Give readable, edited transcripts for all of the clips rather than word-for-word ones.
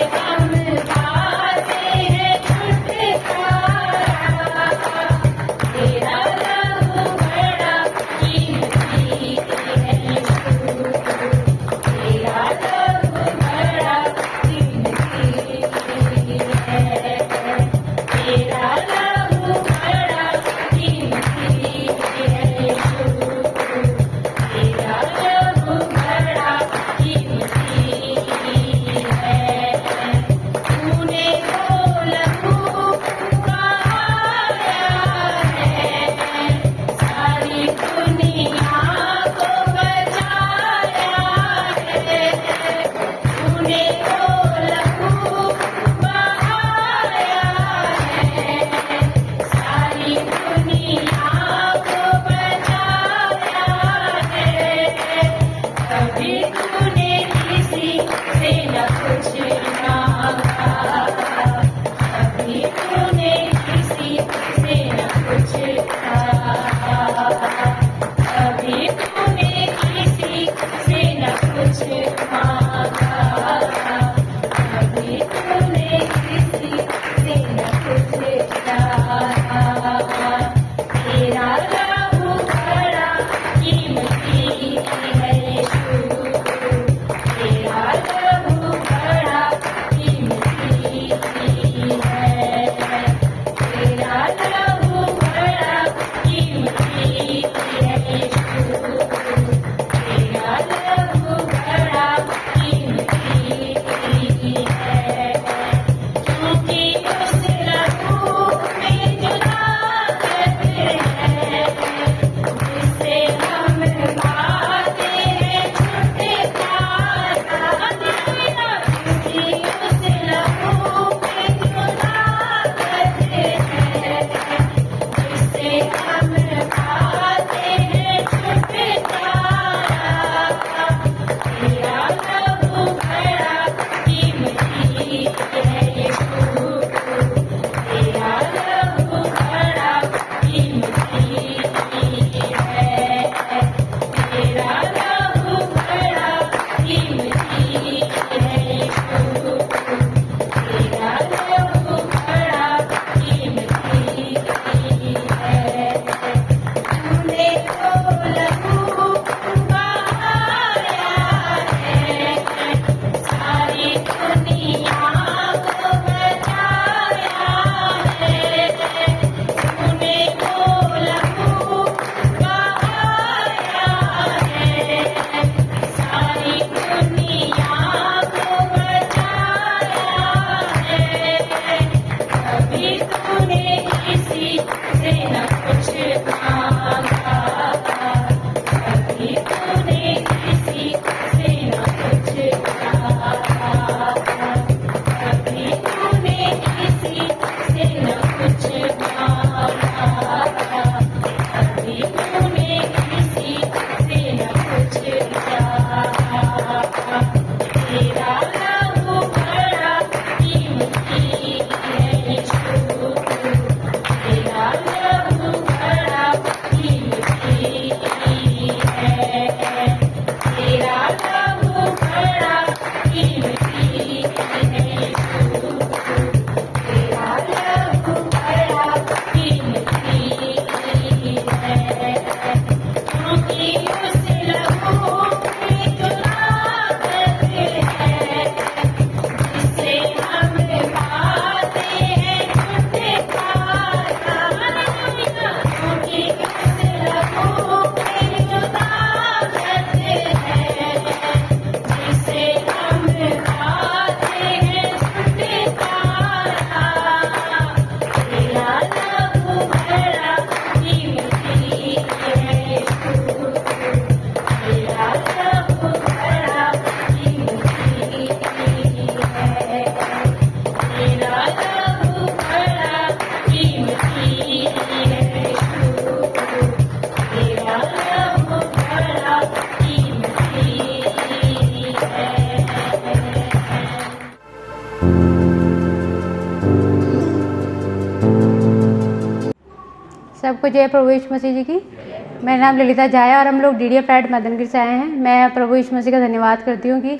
हम खाते हैं सबको जय प्रभु यीशु मसीह जी की। मेरा नाम ललिता झा है और हम लोग डीडीए फ्लैट मदनगिर से आए हैं। मैं प्रभु यीशु मसीह का धन्यवाद करती हूँ कि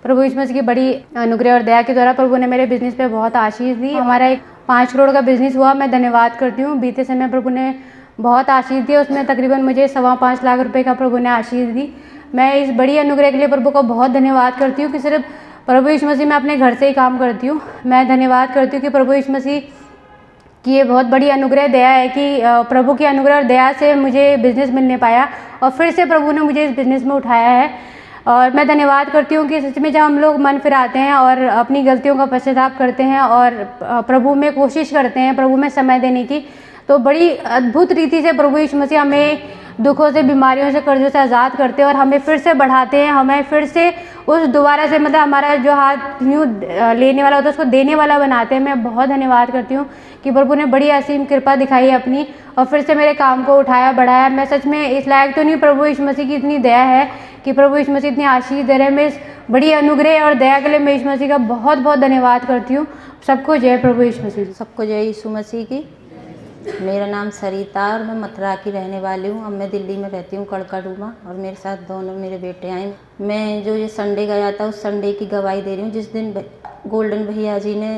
प्रभु यीशु मसीह की बड़ी अनुग्रह और दया के द्वारा प्रभु ने मेरे बिजनेस पे बहुत आशीष दी। हमारा एक 5 करोड़ का बिजनेस हुआ। मैं धन्यवाद करती हूँ। बीते समय प्रभु ने बहुत आशीष दी। उसमें तकरीबन मुझे 5.25 लाख रुपए का प्रभु ने आशीष दी। मैं इस बड़ी अनुग्रह के लिए प्रभु का बहुत धन्यवाद करती हूँ कि सिर्फ प्रभु यीशु मसीह मैं अपने घर से ही काम करती हूँ। मैं धन्यवाद करती हूँ कि प्रभु यीशु मसीह कि ये बहुत बड़ी अनुग्रह दया है कि प्रभु की अनुग्रह और दया से मुझे बिज़नेस मिलने पाया और फिर से प्रभु ने मुझे इस बिज़नेस में उठाया है। और मैं धन्यवाद करती हूँ कि सच में जब हम लोग मन फिराते हैं और अपनी गलतियों का पश्चाताप करते हैं और प्रभु में कोशिश करते हैं प्रभु में समय देने की, तो बड़ी अद्भुत रीति से प्रभु यीशु मसीह हमें दुखों से, बीमारियों से, कर्जों से आज़ाद करते हैं और हमें फिर से बढ़ाते हैं। हमें फिर से उस दोबारा से मतलब हमारा जो हाथ यूँ लेने वाला होता है उसको देने वाला बनाते हैं। मैं बहुत धन्यवाद करती हूँ कि प्रभु ने बड़ी असीम कृपा दिखाई अपनी और फिर से मेरे काम को उठाया, बढ़ाया। मैं सच में इस लायक तो नहीं, प्रभु यीशु मसीह की इतनी दया है कि प्रभु यीशु मसीह इतनी आशीष दे रहे हैं। मैं इस बड़ी अनुग्रह और दया के लिए मैं यीशु मसीह का बहुत बहुत धन्यवाद करती हूँ। सबको जय प्रभु यीशु मसीह। सबको जय यीशु मसीह की। मेरा नाम सरिता और मैं मथुरा की रहने वाली हूँ। अब मैं दिल्ली में रहती हूँ, कड़कड़ूमा, और मेरे साथ दोनों मेरे बेटे आए। मैं जो ये संडे गया था उस संडे की गवाही दे रही हूँ जिस दिन गोल्डन भैया जी ने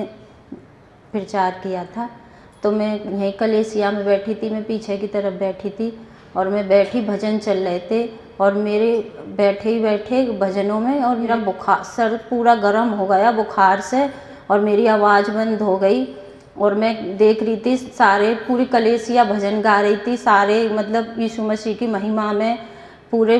प्रचार किया था। तो मैं यहीं कलेसिया में बैठी थी, मैं पीछे की तरफ बैठी थी और मैं बैठी, भजन चल रहे थे और मेरे बैठे ही बैठे भजनों में और मेरा बुखार, सर पूरा गर्म हो गया बुखार से और मेरी आवाज़ बंद हो गई। और मैं देख रही थी सारे, पूरी कलेसिया भजन गा रही थी, सारे मतलब यीशु मसीह की महिमा में पूरे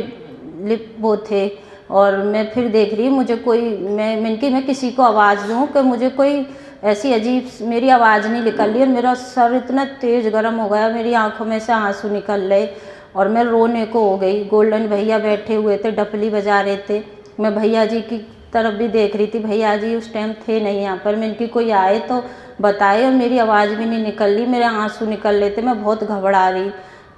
लिप वो थे। और मैं फिर देख रही मुझे कोई, मैं किसी को आवाज़ दूँ कि मुझे कोई ऐसी अजीब, मेरी आवाज़ नहीं निकल रही और मेरा सर इतना तेज़ गर्म हो गया, मेरी आंखों में से आंसू निकल रहे और मैं रोने को हो गई। गोल्डन भैया बैठे हुए थे, डपली बजा रहे थे। मैं भैया जी की तरफ भी देख रही थी, भैया जी उस टाइम थे नहीं यहाँ पर। मैं इनकी कोई आए तो बताए और मेरी आवाज़ भी नहीं निकल रही, मेरे आंसू निकल रहे थे, मैं बहुत घबरा रही।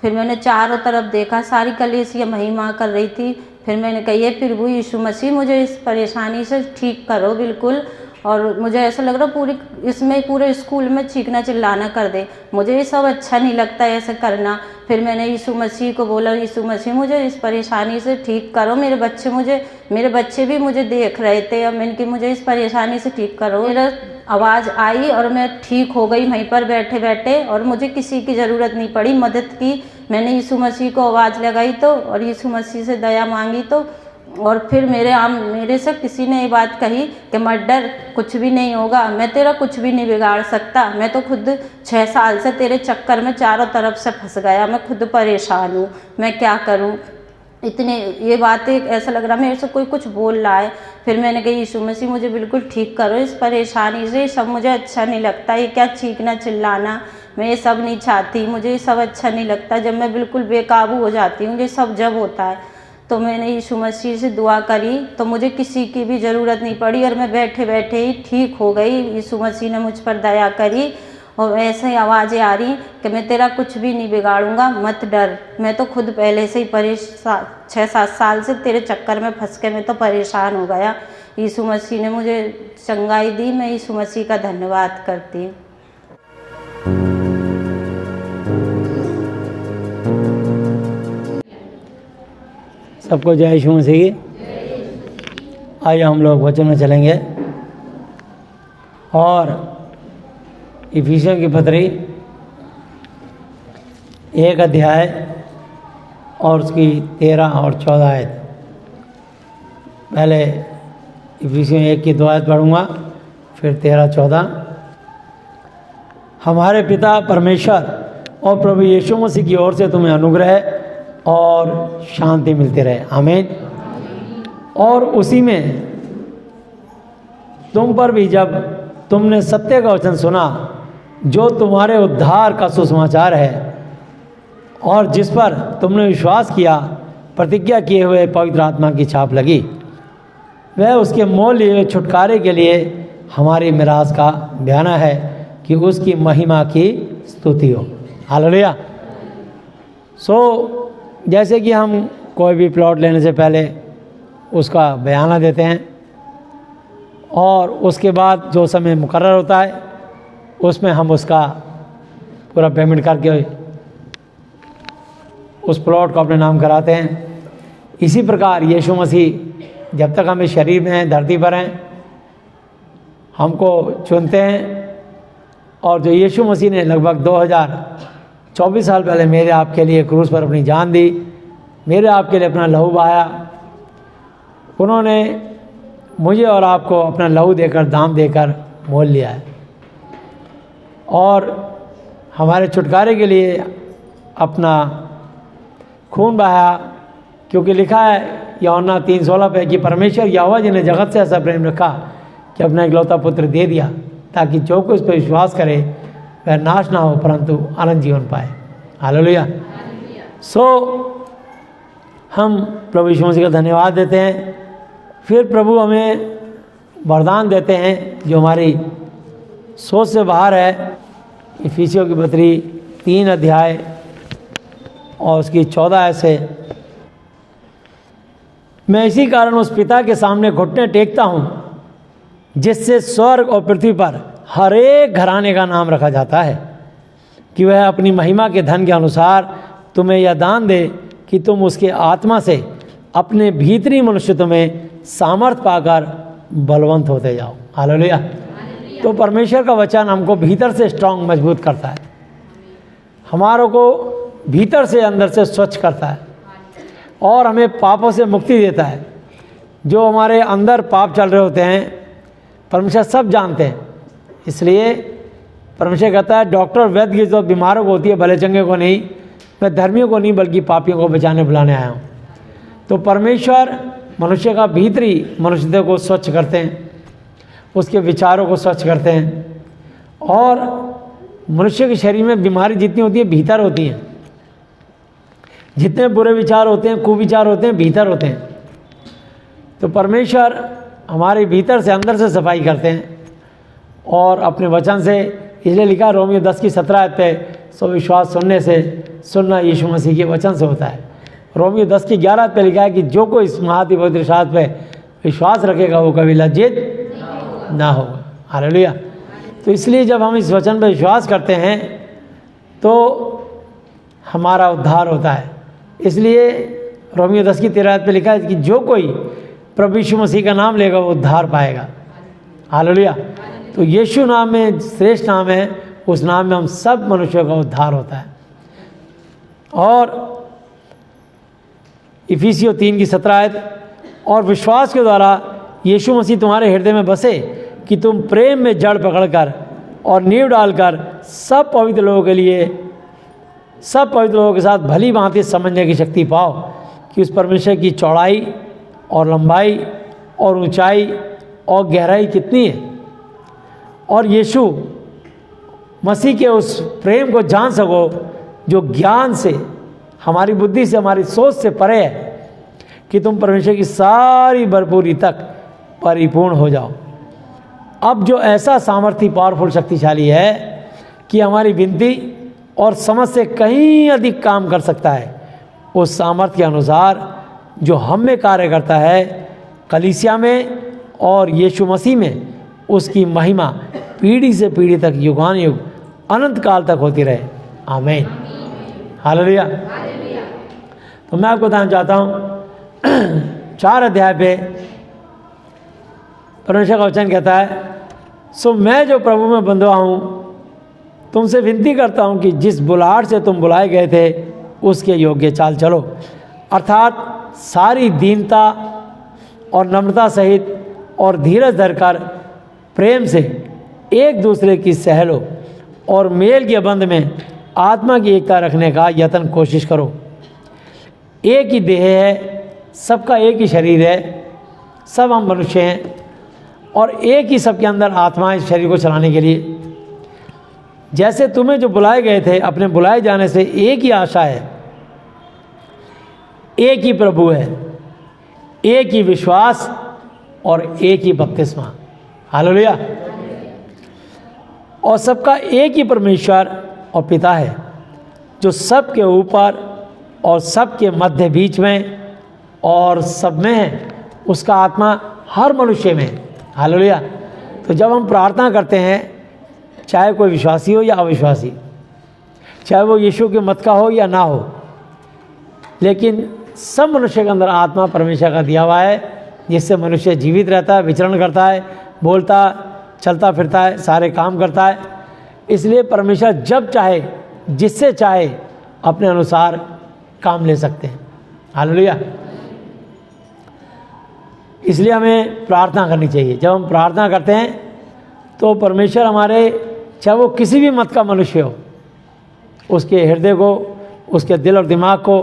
फिर मैंने चारों तरफ देखा, सारी कलीसिया महिमा कर रही थी। फिर मैंने कही है प्रभु यीशु मसीह मुझे इस परेशानी से ठीक करो बिल्कुल। और मुझे ऐसा लग रहा पूरी इसमें पूरे स्कूल में चीखना चिल्लाना कर दे, मुझे ये सब अच्छा नहीं लगता ऐसे करना। फिर मैंने यीशु मसीह को बोला, यीशु मसीह मुझे इस परेशानी से ठीक करो। मेरे बच्चे भी मुझे देख रहे थे और मैंने कि मुझे इस परेशानी से ठीक करो। मेरा आवाज़ आई और मैं ठीक हो गई वहीं पर बैठे बैठे और मुझे किसी की ज़रूरत नहीं पड़ी मदद की। मैंने यीशु मसीह को आवाज़ लगाई तो और यीशु मसीह से दया मांगी तो, और फिर मेरे से किसी ने ये बात कही कि मत डर, कुछ भी नहीं होगा, मैं तेरा कुछ भी नहीं बिगाड़ सकता। मैं तो खुद 6 साल से तेरे चक्कर में चारों तरफ से फंस गया, मैं खुद परेशान हूँ, मैं क्या करूँ। इतने ये बातें ऐसा लग रहा मेरे से कोई कुछ बोल रहा है। फिर मैंने कहा यीशु मसीह मुझे बिल्कुल ठीक करो इस परेशानी से, सब मुझे अच्छा नहीं लगता, ये क्या चीखना चिल्लाना, मैं ये सब नहीं चाहती, मुझे ये सब अच्छा नहीं लगता। जब मैं बिल्कुल बेकाबू हो जाती हूँ, ये सब जब होता है, तो मैंने यीशु मसीह से दुआ करी तो मुझे किसी की भी ज़रूरत नहीं पड़ी और मैं बैठे बैठे ही ठीक हो गई। यीशु मसीह ने मुझ पर दया करी और ऐसे ही आवाज़ें आ रही कि मैं तेरा कुछ भी नहीं बिगाड़ूंगा, मत डर। मैं तो खुद पहले से ही 6-7 साल से तेरे चक्कर में फंस के मैं तो परेशान हो गया। यीशु मसीह ने मुझे चंगाई दी, मैं यीशु मसीह का धन्यवाद करती हूँ। सबको जय यीशु मसीह की। आइए हम लोग वचन में चलेंगे और इफिसियों की पत्री 1 अध्याय और उसकी 13 और 14 आयत। पहले इफिसियों 1 की 2 आयत पढ़ूँगा, फिर 13-14। हमारे पिता परमेश्वर और प्रभु यीशु मसीह की ओर से तुम्हें अनुग्रह और शांति मिलती रहे, आमीन। और उसी में तुम पर भी जब तुमने सत्य का वचन सुना जो तुम्हारे उद्धार का सुसमाचार है और जिस पर तुमने विश्वास किया, प्रतिज्ञा किए हुए पवित्र आत्मा की छाप लगी, वह उसके मोल लिए छुटकारे के लिए हमारी मिरास का बयाना है कि उसकी महिमा की स्तुति हो। हालेलुया। जैसे कि हम कोई भी प्लॉट लेने से पहले उसका बयाना देते हैं और उसके बाद जो समय मुकर्रर होता है उसमें हम उसका पूरा पेमेंट करके उस प्लॉट को अपने नाम कराते हैं। इसी प्रकार यीशु मसीह जब तक हमें शरीर में हैं, धरती पर हैं, हमको चुनते हैं। और जो यीशु मसीह ने लगभग 2024 साल पहले मेरे आपके लिए क्रूस पर अपनी जान दी, मेरे आपके लिए अपना लहू बहाया, उन्होंने मुझे और आपको अपना लहू देकर, दाम देकर मोल लिया है और हमारे छुटकारे के लिए अपना खून बहाया। क्योंकि लिखा है यूहन्ना 3:16 पे कि परमेश्वर यहोवा जी ने जगत से ऐसा प्रेम रखा कि अपना इकलौता पुत्र दे दिया, ताकि जो कोई उस पर विश्वास करे वह नाश ना हो परंतु अनंत जीवन पाए। हालेलुया। सो हम प्रभु यीशु मसीह का धन्यवाद देते हैं। फिर प्रभु हमें वरदान देते हैं जो हमारी सोच से बाहर है। इफिसियों की पत्री 3 अध्याय और उसकी 14 आयत से, मैं इसी कारण उस पिता के सामने घुटने टेकता हूँ जिससे स्वर्ग और पृथ्वी पर हर एक घराने का नाम रखा जाता है, कि वह अपनी महिमा के धन के अनुसार तुम्हें यह दान दे कि तुम उसके आत्मा से अपने भीतरी मनुष्यत्व में सामर्थ पाकर बलवंत होते जाओ। हालेलुया। तो परमेश्वर का वचन हमको भीतर से स्ट्रांग, मजबूत करता है, हमारों को भीतर से अंदर से स्वच्छ करता है और हमें पापों से मुक्ति देता है। जो हमारे अंदर पाप चल रहे होते हैं परमेश्वर सब जानते हैं, इसलिए परमेश्वर कहता है डॉक्टर वैद्य की जो बीमारों को होती है, भले चंगे को नहीं, मैं धर्मियों को नहीं बल्कि पापियों को बचाने बुलाने आया हूँ। तो परमेश्वर मनुष्य का भीतरी मनुष्यत्व को स्वच्छ करते हैं, उसके विचारों को स्वच्छ करते हैं। और मनुष्य के शरीर में बीमारी जितनी होती है भीतर होती हैं, जितने बुरे विचार होते हैं, कुविचार होते हैं, भीतर होते हैं। तो परमेश्वर हमारे भीतर से, अंदर से सफाई करते हैं और अपने वचन से, इसलिए लिखा रोमियो 10 की 17 आयत पे, सो विश्वास सुनने से, सुनना यीशु मसीह के वचन से होता है। रोमियो 10 की 11 आयत पे लिखा है कि जो कोई इस महापवित्र शास्त्र पे विश्वास रखेगा वो कभी लज्जित ना होगा। हालेलुया। तो इसलिए जब हम इस वचन पर विश्वास करते हैं तो हमारा उद्धार होता है। इसलिए रोमियो 10 की 13 आयत पे लिखा है कि जो कोई प्रभु यीशु मसीह का नाम लेगा वो उद्धार पाएगा। हालेलुया। तो यीशु नाम में श्रेष्ठ नाम है, उस नाम में हम सब मनुष्यों का उद्धार होता है। और इफिसियों 3 की 17 आयत, और विश्वास के द्वारा यीशु मसीह तुम्हारे हृदय में बसे कि तुम प्रेम में जड़ पकड़कर और नींव डालकर सब पवित्र लोगों के साथ भली भांति समझने की शक्ति पाओ कि उस परमेश्वर की चौड़ाई और लंबाई और ऊंचाई और गहराई कितनी है, और यीशु मसीह के उस प्रेम को जान सको जो ज्ञान से, हमारी बुद्धि से, हमारी सोच से परे है, कि तुम परमेश्वर की सारी भरपूरी तक परिपूर्ण हो जाओ। अब जो ऐसा सामर्थ्य, पावरफुल, शक्तिशाली है कि हमारी विनती और समझ से कहीं अधिक काम कर सकता है, उस सामर्थ्य के अनुसार जो हम में कार्य करता है, कलीसिया में और यीशु मसीह में, उसकी महिमा पीढ़ी से पीढ़ी तक, युगान युग, अनंत काल तक होती रहे। आमीन। हालेलुया। तो मैं आपको बताना चाहता हूँ 4 अध्याय पे परमेश्वर का वचन कहता है, सो मैं जो प्रभु में बंधुआ हूँ तुमसे विनती करता हूँ कि जिस बुलाहट से तुम बुलाए गए थे उसके योग्य चाल चलो, अर्थात सारी दीनता और नम्रता सहित और धीरज धरकर प्रेम से एक दूसरे की सह लो और मेल के बंध में आत्मा की एकता रखने का यत्न कोशिश करो। एक ही देह है, सबका एक ही शरीर है, सब हम मनुष्य हैं और एक ही सबके अंदर आत्मा है इस शरीर को चलाने के लिए। जैसे तुम्हें जो बुलाए गए थे अपने बुलाए जाने से एक ही आशा है, एक ही प्रभु है, एक ही विश्वास और एक ही बपतिस्मा। हालेलुया। और सबका एक ही परमेश्वर और पिता है जो सबके ऊपर और सबके मध्य बीच में और सब में है, उसका आत्मा हर मनुष्य में। हालेलुया। तो जब हम प्रार्थना करते हैं, चाहे कोई विश्वासी हो या अविश्वासी, चाहे वो यीशु के मत का हो या ना हो, लेकिन सब मनुष्य के अंदर आत्मा परमेश्वर का दिया हुआ है, जिससे मनुष्य जीवित रहता है, विचरण करता है, बोलता, चलता फिरता है, सारे काम करता है। इसलिए परमेश्वर जब चाहे, जिससे चाहे, अपने अनुसार काम ले सकते हैं। हालेलुया। इसलिए हमें प्रार्थना करनी चाहिए। जब हम प्रार्थना करते हैं तो परमेश्वर हमारे, चाहे वो किसी भी मत का मनुष्य हो, उसके हृदय को, उसके दिल और दिमाग को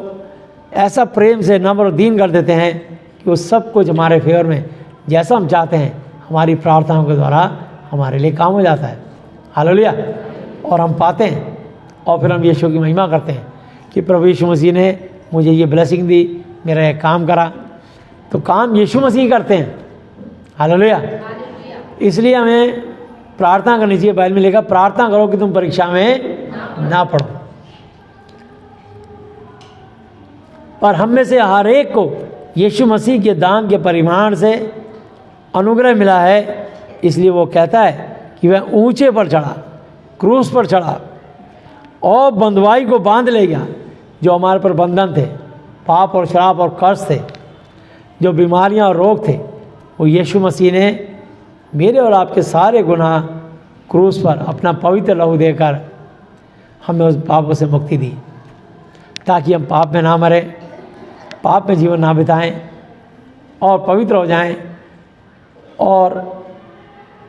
ऐसा प्रेम से नम्र और दीन कर देते हैं कि वो सब कुछ हमारे फेवर में जैसा हम चाहते हैं हमारी प्रार्थनाओं के द्वारा हमारे लिए काम हो जाता है। हालेलुया। और हम पाते हैं और फिर हम यीशु की महिमा करते हैं कि प्रभु यीशु मसीह ने मुझे ये ब्लेसिंग दी, मेरा ये काम करा। तो काम यीशु मसीह करते हैं। हालेलुया। इसलिए हमें प्रार्थना करनी चाहिए। बाइबल में लिखा, प्रार्थना करो कि तुम परीक्षा में ना पढ़ो। पर हम में से हर एक को यीशु मसीह के दान के परिमाण से अनुग्रह मिला है। इसलिए वो कहता है कि वह ऊंचे पर चढ़ा, क्रूस पर चढ़ा और बंधुआई को बांध ले गया। जो हमारे पर बंधन थे, पाप और श्राप और कर्ज थे, जो बीमारियां और रोग थे, वो यीशु मसीह ने मेरे और आपके सारे गुनाह क्रूस पर अपना पवित्र लहू देकर हमें उस पापों से मुक्ति दी, ताकि हम पाप में ना मरें, पाप में जीवन ना बिताएं और पवित्र हो जाएं। और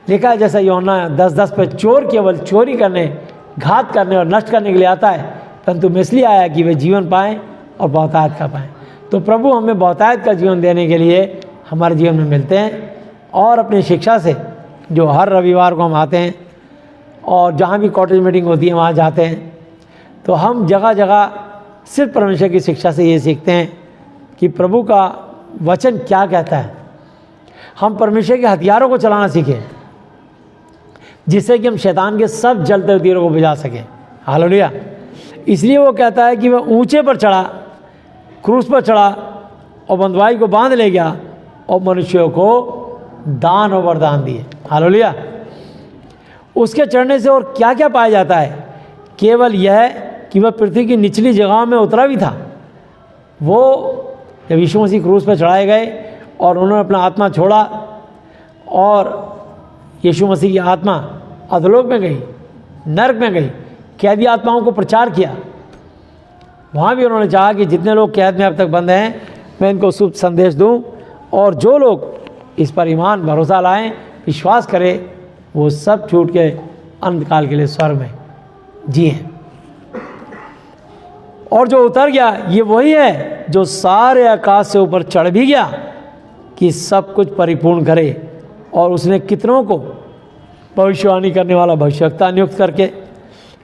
लिखा है, जैसा यूहन्ना 10:10 पर, चोर केवल चोरी करने, घात करने और नष्ट करने के लिए आता है, परंतु मैं इसलिए आया कि वे जीवन पाएं और बहुतायत का पाएं। तो प्रभु हमें बहुतायत का जीवन देने के लिए हमारे जीवन में मिलते हैं। और अपनी शिक्षा से, जो हर रविवार को हम आते हैं और जहाँ भी कॉटेज मीटिंग होती है वहाँ जाते हैं, तो हम जगह जगह सिर्फ परमेश्वर की शिक्षा से ये सीखते हैं कि प्रभु का वचन क्या कहता है। हम परमेश्वर के हथियारों को चलाना सीखें, जिससे कि हम शैतान के सब जलते तीरों को बुझा सकें। हालेलुया। इसलिए वो कहता है कि वह ऊंचे पर चढ़ा, क्रूस पर चढ़ा और बंधुआई को बांध ले गया और मनुष्यों को दान और वरदान दिए। हालेलुया। उसके चढ़ने से और क्या क्या पाया जाता है? केवल यह कि वह पृथ्वी की निचली जगहों में उतरा भी था। वो जब यीशु मसीह क्रूस पर चढ़ाए गए और उन्होंने अपना आत्मा छोड़ा और यीशु मसीह की आत्मा अधोलोक में गई, नरक में गई, कैदी आत्माओं को प्रचार किया। वहाँ भी उन्होंने चाहा कि जितने लोग कैद में अब तक बंद हैं, मैं इनको शुभ संदेश दूं और जो लोग इस पर ईमान भरोसा लाएं, विश्वास करें, वो सब छूट के अंतकाल के लिए स्वर्ग में जिए। और जो उतर गया, ये वही है जो सारे आकाश से ऊपर चढ़ भी गया कि सब कुछ परिपूर्ण करे। और उसने कितनों को भविष्यवाणी करने वाला भविष्यवक्ता नियुक्त करके,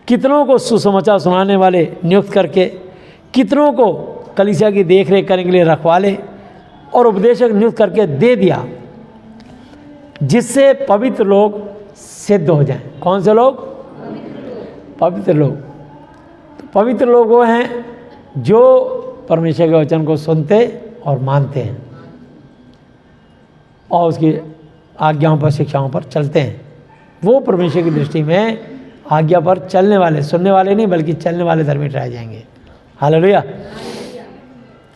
कितनों को सुसमाचार सुनाने वाले नियुक्त करके, कितनों को कलीसिया की देखरेख करने के लिए रखवाले और उपदेशक नियुक्त करके दे दिया, जिससे पवित्र लोग सिद्ध हो जाएं। कौन से लोग? पवित्र लोग। तो पवित्र लोग वो हैं जो परमेश्वर के वचन को सुनते और मानते हैं और उसकी आज्ञाओं पर, शिक्षाओं पर चलते हैं। वो परमेश्वर की दृष्टि में आज्ञा पर चलने वाले, सुनने वाले नहीं बल्कि चलने वाले धर्मी ठहराए जाएंगे। हालेलुया।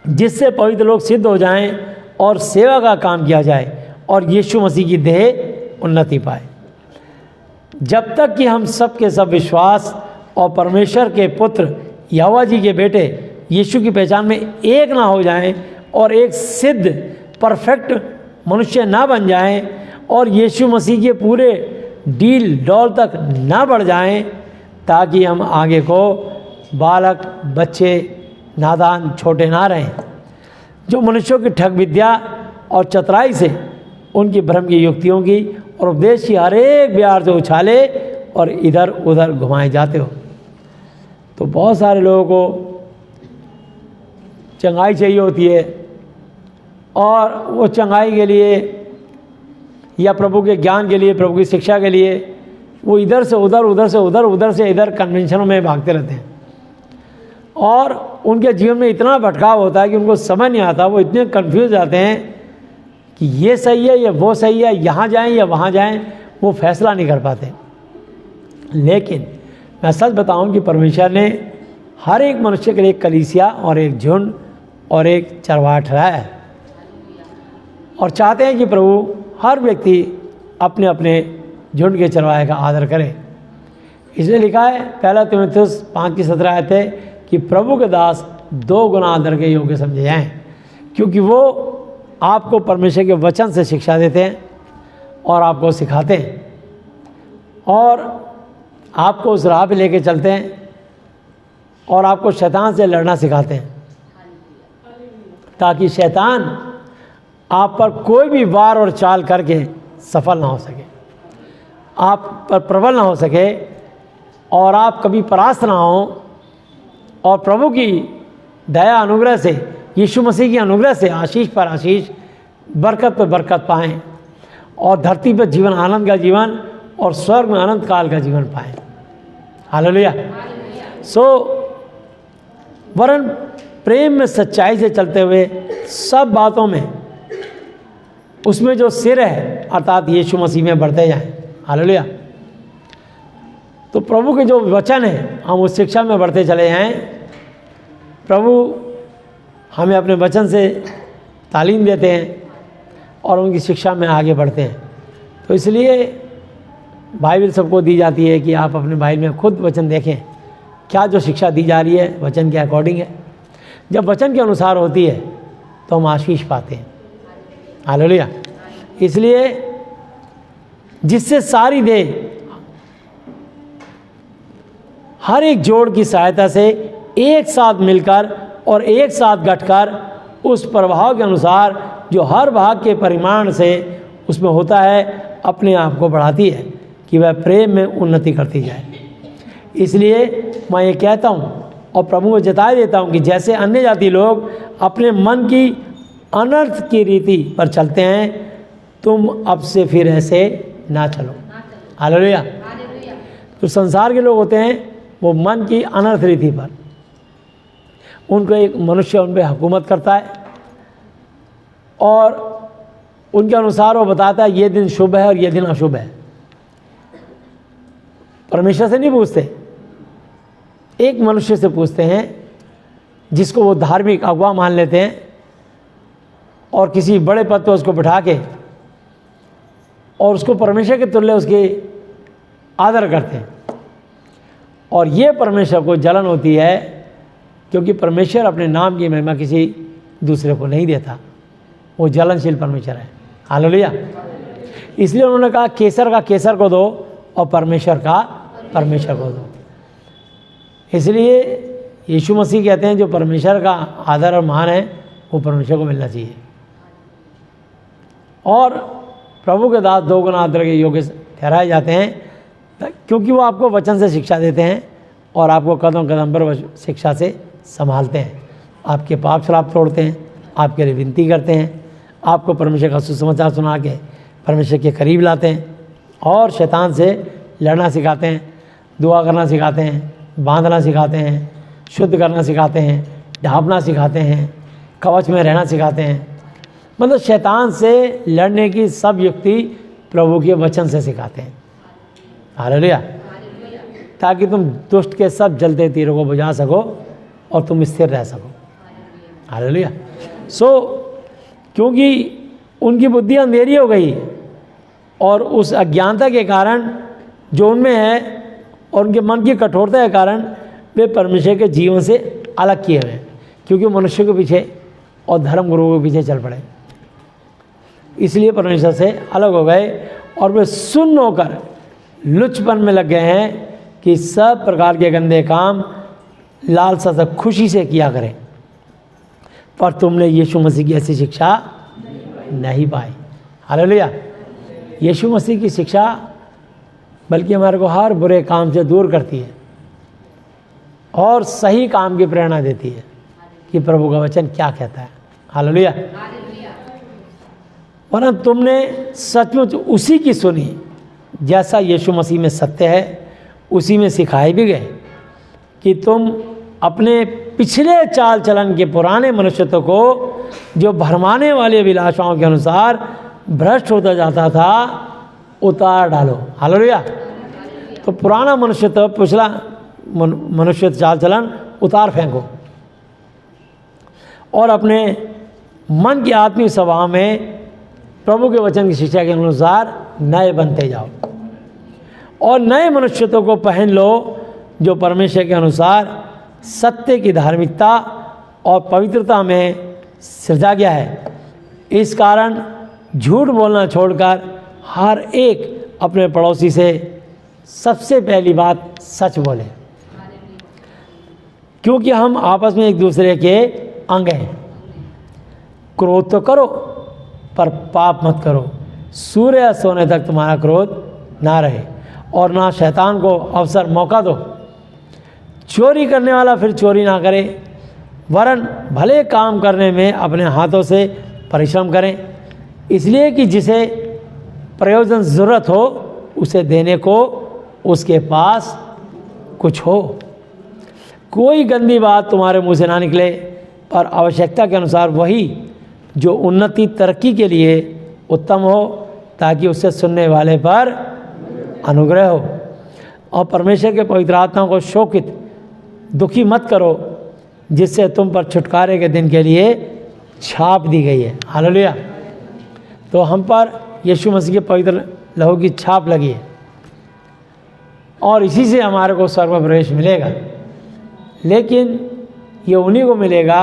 जिससे पवित्र लोग सिद्ध हो जाएं और सेवा का काम किया जाए और यीशु मसीह की देह उन्नति पाए, जब तक कि हम सब के सब विश्वास और परमेश्वर के पुत्र यहोवा जी के बेटे यीशु की पहचान में एक ना हो जाएं और एक सिद्ध परफेक्ट मनुष्य ना बन जाएं और यीशु मसीह के पूरे डील डॉल तक ना बढ़ जाएं, ताकि हम आगे को बालक, बच्चे, नादान, छोटे ना रहें, जो मनुष्यों की ठग विद्या और चतुराई से उनकी भ्रम की युक्तियों की और उपदेश की हर एक ब्यार से उछाले और इधर उधर घुमाए जाते हो। तो बहुत सारे लोगों को चंगाई चाहिए होती है और वो चंगाई के लिए या प्रभु के ज्ञान के लिए, प्रभु की शिक्षा के लिए वो इधर से उधर, उधर से उधर, उधर से इधर कन्वेंशनों में भागते रहते हैं और उनके जीवन में इतना भटकाव होता है कि उनको समझ नहीं आता। वो इतने कंफ्यूज जाते हैं कि ये सही है या वो सही है, यहाँ जाएं या वहाँ जाएं, वो फैसला नहीं कर पाते। लेकिन मैं सच बताऊं कि परमेश्वर ने हर एक मनुष्य के लिए एक कलीसिया और एक झुंड और एक चरवाहा ठहराया है, और चाहते हैं कि प्रभु हर व्यक्ति अपने अपने झुंड के चरवाहे का आदर करे। इसलिए लिखा है 1 तीमुथियुस 5:17 आयत है कि प्रभु के दास 2 गुना आदर के योग्य समझे जाएं, क्योंकि वो आपको परमेश्वर के वचन से शिक्षा देते हैं और आपको सिखाते हैं और आपको उस राह पे लेके चलते हैं और आपको शैतान से लड़ना सिखाते हैं, ताकि शैतान आप पर कोई भी वार और चाल करके सफल ना हो सके, आप पर प्रबल ना हो सके और आप कभी परास्त ना हो, और प्रभु की दया अनुग्रह से, यीशु मसीह की अनुग्रह से आशीष पर आशीष, बरकत पर बरकत पाएं और धरती पर जीवन, आनंद का जीवन और स्वर्ग में अनंत काल का जीवन पाएं। हालेलुया। वरन प्रेम में सच्चाई से चलते हुए सब बातों में उसमें जो सिर है अर्थात यीशु मसीह में बढ़ते जाएं। हालेलुया। तो प्रभु के जो वचन है हम उस शिक्षा में बढ़ते चले जाएं। प्रभु हमें अपने वचन से तालीम देते हैं और उनकी शिक्षा में आगे बढ़ते हैं। तो इसलिए बाइबल सबको दी जाती है कि आप अपने बाइबल में खुद वचन देखें, क्या जो शिक्षा दी जा रही है वचन के अकॉर्डिंग है। जब वचन के अनुसार होती है तो हम आशीष पाते हैं। हालेलुया। इसलिए जिससे सारी देह हर एक जोड़ की सहायता से एक साथ मिलकर और एक साथ गठकर उस प्रभाव के अनुसार जो हर भाग के परिमाण से उसमें होता है अपने आप को बढ़ाती है कि वह प्रेम में उन्नति करती जाए। इसलिए मैं ये कहता हूँ और प्रभु को जता देता हूँ कि जैसे अन्य जाति लोग अपने मन की अनर्थ की रीति पर चलते हैं, तुम अब से फिर ऐसे ना चलो। हालेलुया। तो संसार के लोग होते हैं वो मन की अनर्थ रीति पर, उनको एक मनुष्य उन पर हुकूमत करता है और उनके अनुसार वो बताता है ये दिन शुभ है और ये दिन अशुभ है। परमेश्वर से नहीं पूछते, एक मनुष्य से पूछते हैं जिसको वो धार्मिक अगुवा मान लेते हैं और किसी बड़े पद पर उसको बिठा के और उसको परमेश्वर के तुल्य उसके आदर करते हैं। और ये परमेश्वर को जलन होती है क्योंकि परमेश्वर अपने नाम की महिमा किसी दूसरे को नहीं देता, वो जलनशील परमेश्वर है। हालेलुया। इसलिए उन्होंने कहा केसर का केसर को दो और परमेश्वर का परमेश्वर को दो। इसलिए यीशु मसीह कहते हैं जो परमेश्वर का आदर और मान है वो परमेश्वर को मिलना चाहिए। और प्रभु के दास 2 गुना आदर के योग्य ठहराए जाते हैं क्योंकि वो आपको वचन से शिक्षा देते हैं और आपको कदम कदम पर शिक्षा से संभालते हैं, आपके पाप श्राप तोड़ते हैं, आपके लिए विनती करते हैं, आपको परमेश्वर का सुसमाचार सुना के परमेश्वर के करीब लाते हैं और शैतान से लड़ना सिखाते हैं, दुआ करना सिखाते हैं, बांधना सिखाते हैं, शुद्ध करना सिखाते हैं, ढांपना सिखाते हैं, कवच में रहना सिखाते हैं। मतलब शैतान से लड़ने की सब युक्ति प्रभु के वचन से सिखाते हैं। हालेलुया। ताकि तुम दुष्ट के सब जलते तीरों को बुझा सको और तुम स्थिर रह सको। हालेलुया। क्योंकि उनकी बुद्धि अंधेरी हो गई और उस अज्ञानता के कारण जो उनमें है और उनके मन की कठोरता के कारण वे परमेश्वर के जीवन से अलग किए हुए हैं, क्योंकि मनुष्य के पीछे और धर्म गुरुओं के पीछे चल पड़े, इसलिए परमेश्वर से अलग हो गए और वे सुन्न होकर लुचपन में लग गए हैं कि सब प्रकार के गंदे काम लालसा से खुशी से किया करें। पर तुमने यीशु मसीह की ऐसी शिक्षा नहीं पाई। हालेलुया। यीशु मसीह की शिक्षा बल्कि हमारे को हर बुरे काम से दूर करती है और सही काम की प्रेरणा देती है कि प्रभु का वचन क्या कहता है। हालेलुया। वरना तुमने सचमुच उसी की सुनी जैसा यीशु मसीह में सत्य है, उसी में सिखाए भी गए कि तुम अपने पिछले चाल चलन के पुराने मनुष्यत्व को जो भरमाने वाली अभिलाषाओं के अनुसार भ्रष्ट होता जाता था उतार डालो। हालेलुया। तो पुराना मनुष्यत्व, पिछला मनुष्य चाल चलन उतार फेंको और अपने मन की आत्मिक स्वभाव में प्रभु के वचन की शिक्षा के अनुसार नए बनते जाओ और नए मनुष्यत्व को पहन लो जो परमेश्वर के अनुसार सत्य की धार्मिकता और पवित्रता में सृजा गया है। इस कारण झूठ बोलना छोड़कर हर एक अपने पड़ोसी से सबसे पहली बात सच बोले, क्योंकि हम आपस में एक दूसरे के अंग हैं। क्रोध तो करो पर पाप मत करो। सूर्य अस्त होने तक तुम्हारा क्रोध ना रहे और ना शैतान को अवसर मौका दो। चोरी करने वाला फिर चोरी ना करे, वरन भले काम करने में अपने हाथों से परिश्रम करें, इसलिए कि जिसे प्रयोजन ज़रूरत हो उसे देने को उसके पास कुछ हो। कोई गंदी बात तुम्हारे मुंह से ना निकले, पर आवश्यकता के अनुसार वही जो उन्नति तरक्की के लिए उत्तम हो, ताकि उससे सुनने वाले पर अनुग्रह हो। और परमेश्वर के पवित्र आत्मा को शोकित दुखी मत करो, जिससे तुम पर छुटकारे के दिन के लिए छाप दी गई है। हालेलुया। तो हम पर यीशु मसीह के पवित्र लहू की छाप लगी है और इसी से हमारे को स्वर्ग में प्रवेश मिलेगा। लेकिन ये उन्हीं को मिलेगा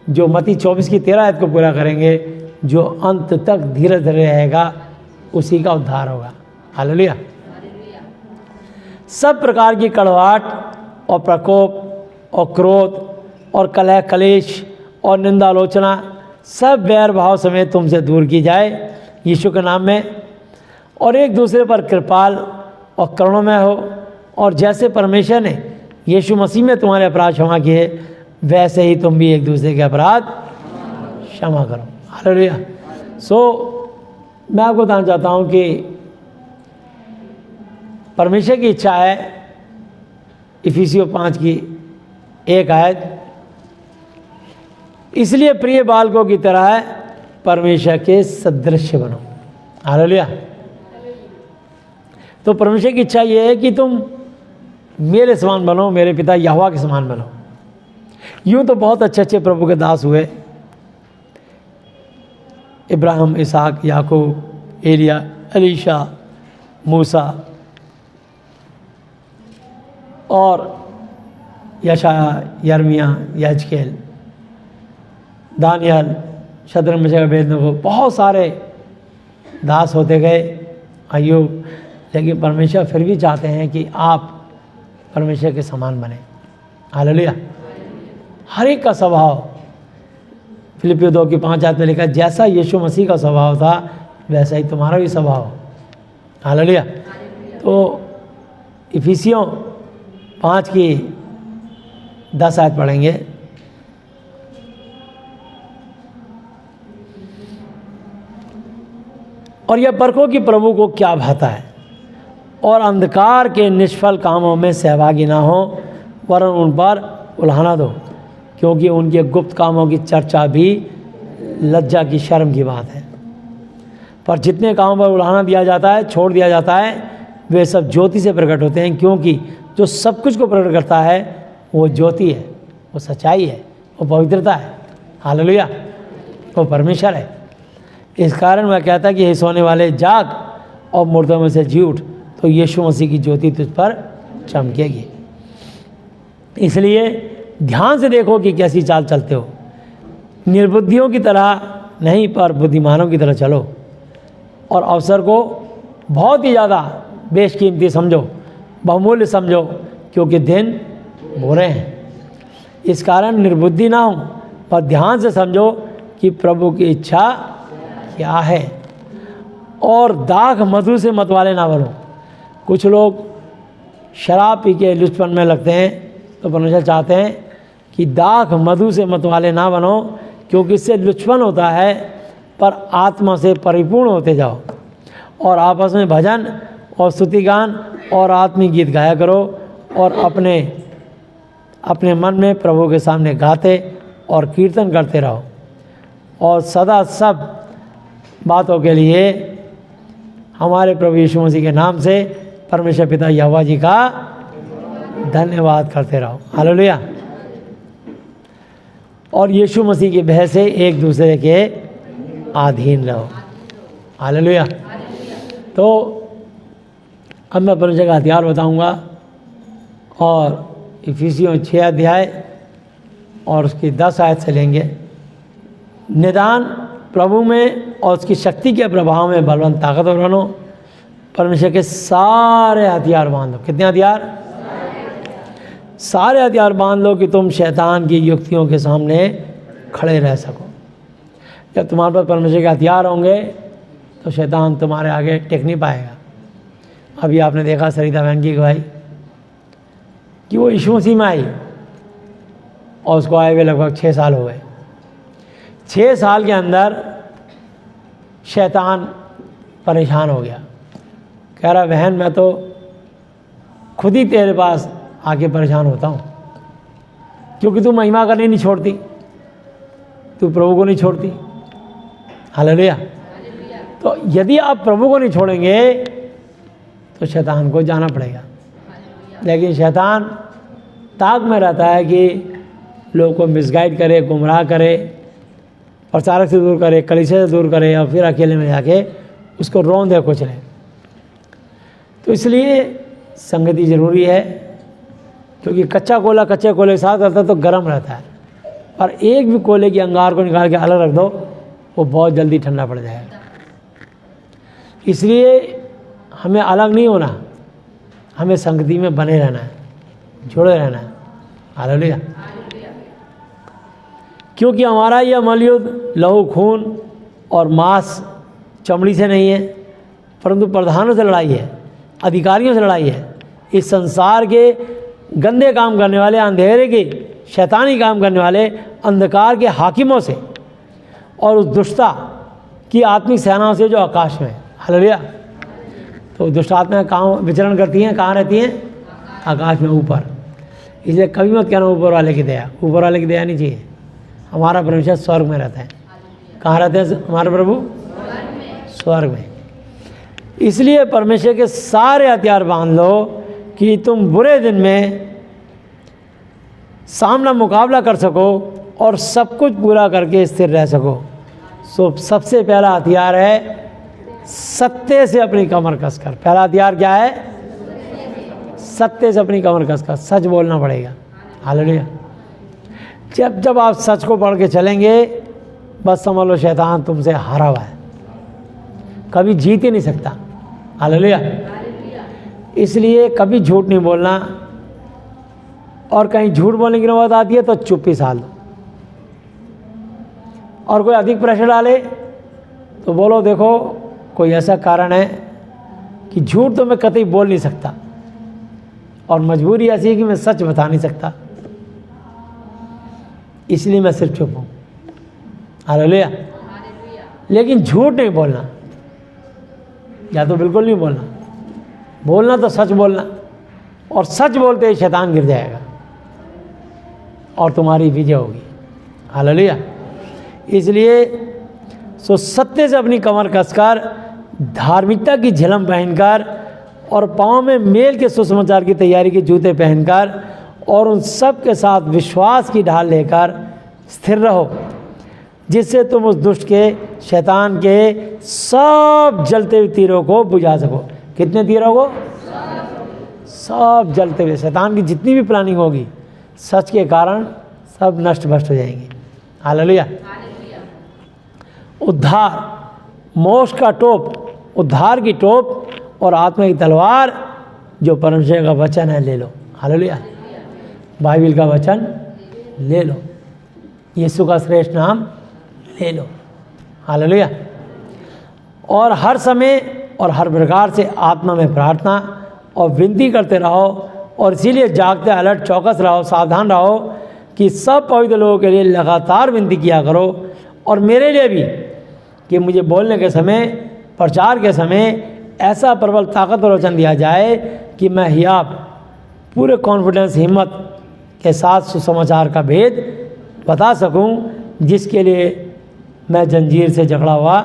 जो मत्ती 24 की 13 आयत को पूरा करेंगे, जो अंत तक धीरे धीरे रहेगा, उसी का उद्धार होगा। हालेलुया। सब प्रकार की कड़वाहट और प्रकोप और क्रोध और कलह कलेश और निंदा आलोचना सब बैर भाव समेत तुमसे दूर की जाए यीशु के नाम में, और एक दूसरे पर कृपाल और करुणामय हो। और जैसे परमेश्वर ने यीशु मसीह में तुम्हारे अपराध क्षमा किए, वैसे ही तुम भी एक दूसरे के अपराध क्षमा करो। हालेलुया। मैं आपको बताना चाहता हूँ कि परमेश्वर की इच्छा है, इफिसियों 5 की 1 आयत, इसलिए प्रिय बालकों की तरह परमेश्वर के सदृश बनो। हालेलुया। तो परमेश्वर की इच्छा ये है कि तुम मेरे समान बनो, मेरे पिता यहोवा के समान बनो। यूं तो बहुत अच्छे अच्छे प्रभु के दास हुए, इब्राहिम, इसहाक, याकूब, एलिया, एलीशा, मूसा और यशाया, यर्मिया, Ezekiel, Daniel, Shadrach, Meshach, Abednego, बहुत सारे दास होते गए, अय्यूब। लेकिन परमेश्वर फिर भी चाहते हैं कि आप परमेश्वर के समान बने। हालेलुया। हर एक का स्वभाव, फिलिपियों 2 की 5 आयत में लिखा, जैसा यीशु मसीह का स्वभाव था वैसा ही तुम्हारा भी स्वभाव। हालेलुया। तो इफिसियों 5 की 10 आयत पढ़ेंगे। और यह परखो कि प्रभु को क्या भाता है, और अंधकार के निष्फल कामों में सहभागी ना हो, वरन उन पर उल्हाना दो, क्योंकि उनके गुप्त कामों की चर्चा भी लज्जा की शर्म की बात है। पर जितने कामों पर उल्हाना दिया जाता है, छोड़ दिया जाता है, वे सब ज्योति से प्रकट होते हैं, क्योंकि जो सब कुछ को प्रकट करता है वो ज्योति है, वो सच्चाई है, वो पवित्रता है। हालेलुया। वो परमेश्वर है। इस कारण वह कहता है कि हे सोने वाले जाग और मुर्दों में से जी उठ, तो यीशु मसीह की ज्योति तुझ पर चमकेगी। इसलिए ध्यान से देखो कि कैसी चाल चलते हो, निर्बुद्धियों की तरह नहीं पर बुद्धिमानों की तरह चलो, और अवसर को बहुत ही ज़्यादा बेशकीमती समझो, बहुमूल्य समझो, क्योंकि दिन बुरे हैं। इस कारण निर्बुद्धि ना हो, पर ध्यान से समझो कि प्रभु की इच्छा क्या है, और दाख मधु से मत वाले ना बनो। कुछ लोग शराब पी के लुचपन में लगते हैं, तो परमेश्वर चाहते हैं कि दाख मधु से मत वाले ना बनो, क्योंकि इससे लुचपन होता है, पर आत्मा से परिपूर्ण होते जाओ, और आपस में भजन और स्तुति गान और आत्मिक गीत गाया करो, और अपने मन में प्रभु के सामने गाते और कीर्तन करते रहो, और सदा सब बातों के लिए हमारे प्रभु यीशु मसीह के नाम से परमेश्वर पिता यहोवा जी का धन्यवाद करते रहो। हालेलुया। और यीशु मसीह की भय से एक दूसरे के अधीन रहो। हालेलुया। तो अब मैं परमेश्वर का हथियार बताऊंगा और इफिसियों 6 अध्याय और उसकी 10 आयत से लेंगे। निदान प्रभु में और उसकी शक्ति के प्रभाव में बलवंत ताकतवर बनो, परमेश्वर के सारे हथियार बांध लो। कितने हथियार? सारे हथियार बांध लो कि तुम शैतान की युक्तियों के सामने खड़े रह सको। जब तुम्हारे पास परमेश्वर के हथियार होंगे तो शैतान तुम्हारे आगे टिक नहीं पाएगा। अभी आपने देखा सरिता बहन की गवाही कि वो यीशु मसीह में आई और उसको आए हुए लगभग 6 साल हो गए। 6 साल के अंदर शैतान परेशान हो गया, कह रहा बहन मैं तो खुद ही तेरे पास आके परेशान होता हूँ, क्योंकि तू महिमा करनी नहीं छोड़ती, तू प्रभु को नहीं छोड़ती। हालेलुया। तो यदि आप प्रभु को नहीं छोड़ेंगे तो शैतान को जाना पड़ेगा। लेकिन शैतान ताक में रहता है कि लोगों को मिसगाइड करे, गुमराह करे, प्रचारक से दूर करे, कलीसिया से दूर करे और फिर अकेले में जाके उसको रौंदे कुचले। तो इसलिए संगति ज़रूरी है, क्योंकि कच्चा कोयला कच्चे कोयले के साथ रहता है तो गर्म रहता है, और एक भी कोयले की अंगार को निकाल के अलग रख दो वो बहुत जल्दी ठंडा पड़ जाएगा। इसलिए हमें अलग नहीं होना, हमें संगति में बने रहना है, जुड़े रहना है। हालेलुया। क्योंकि हमारा यह मलयुद्ध लहू खून और मांस चमड़ी से नहीं है, परंतु प्रधानों से लड़ाई है, अधिकारियों से लड़ाई है, इस संसार के गंदे काम करने वाले, अंधेरे के शैतानी काम करने वाले अंधकार के हाकिमों से और उस दुष्टता की आत्मिक सेनाओं से जो आकाश में है। हालेलुया। तो दुष्ट आत्माएं कहाँ विचरण करती हैं? कहाँ रहती हैं? आकाश में, ऊपर। इसलिए कभी मत कहना ऊपर वाले की दया। ऊपर वाले की दया नहीं चाहिए। हमारा परमेश्वर स्वर्ग में रहता है। कहाँ रहते हैं हमारे प्रभु? स्वर्ग में। इसलिए परमेश्वर के सारे हथियार बांध लो कि तुम बुरे दिन में सामना मुकाबला कर सको और सब कुछ पूरा करके स्थिर रह सको। सो सबसे पहला हथियार है सत्य से अपनी कमर कसकर। पहला हथियार क्या है? सत्य से अपनी कमर कसकर, सच बोलना पड़ेगा। हालेलुया। जब जब आप सच को पढ़ के चलेंगे, बस समझ लो शैतान तुमसे हारा हुआ है, कभी जीत ही नहीं सकता। हालेलुया। इसलिए कभी झूठ नहीं बोलना, और कहीं झूठ बोलने की नौबत आती है तो चुप्पी साध दो। और कोई अधिक प्रेशर डाले तो बोलो देखो कोई ऐसा कारण है कि झूठ तो मैं कतई बोल नहीं सकता, और मजबूरी ऐसी है कि मैं सच बता नहीं सकता, इसलिए मैं सिर्फ चुप हूँ। हालेलुया। लेकिन झूठ नहीं बोलना, या तो बिल्कुल नहीं बोलना, बोलना तो सच बोलना, और सच बोलते ही शैतान गिर जाएगा और तुम्हारी विजय होगी। हालेलुया। इसलिए सत्य से अपनी कमर कसकर, धार्मिकता की झिलम पहनकर, और पाँव में मेल के सुसमाचार की तैयारी के जूते पहनकर, और उन सब के साथ विश्वास की ढाल लेकर स्थिर रहो, जिससे तुम उस दुष्ट के, शैतान के सब जलते हुए तीरों को बुझा सको। कितने तीरों को? सब जलते हुए। शैतान की जितनी भी प्लानिंग होगी सच के कारण सब नष्ट भ्रष्ट हो जाएंगी। हालेलुया। उद्धार, मोक्ष का टोप, उद्धार की टोप और आत्मा की तलवार जो परमेश्वर का वचन है ले लो। हालेलुया। बाइबल का वचन ले लो, यीशु का श्रेष्ठ नाम ले लो। हालेलुया। और हर समय और हर प्रकार से आत्मा में प्रार्थना और विनती करते रहो, और इसीलिए जागते, अलर्ट, चौकस रहो, सावधान रहो कि सब पवित्र लोगों के लिए लगातार विनती किया करो, और मेरे लिए भी, कि मुझे बोलने के समय, प्रचार के समय ऐसा प्रबल ताकतवर वचन दिया जाए कि मैं हियाब पूरे कॉन्फिडेंस, हिम्मत के साथ सुसमाचार का भेद बता सकूं, जिसके लिए मैं जंजीर से जकड़ा हुआ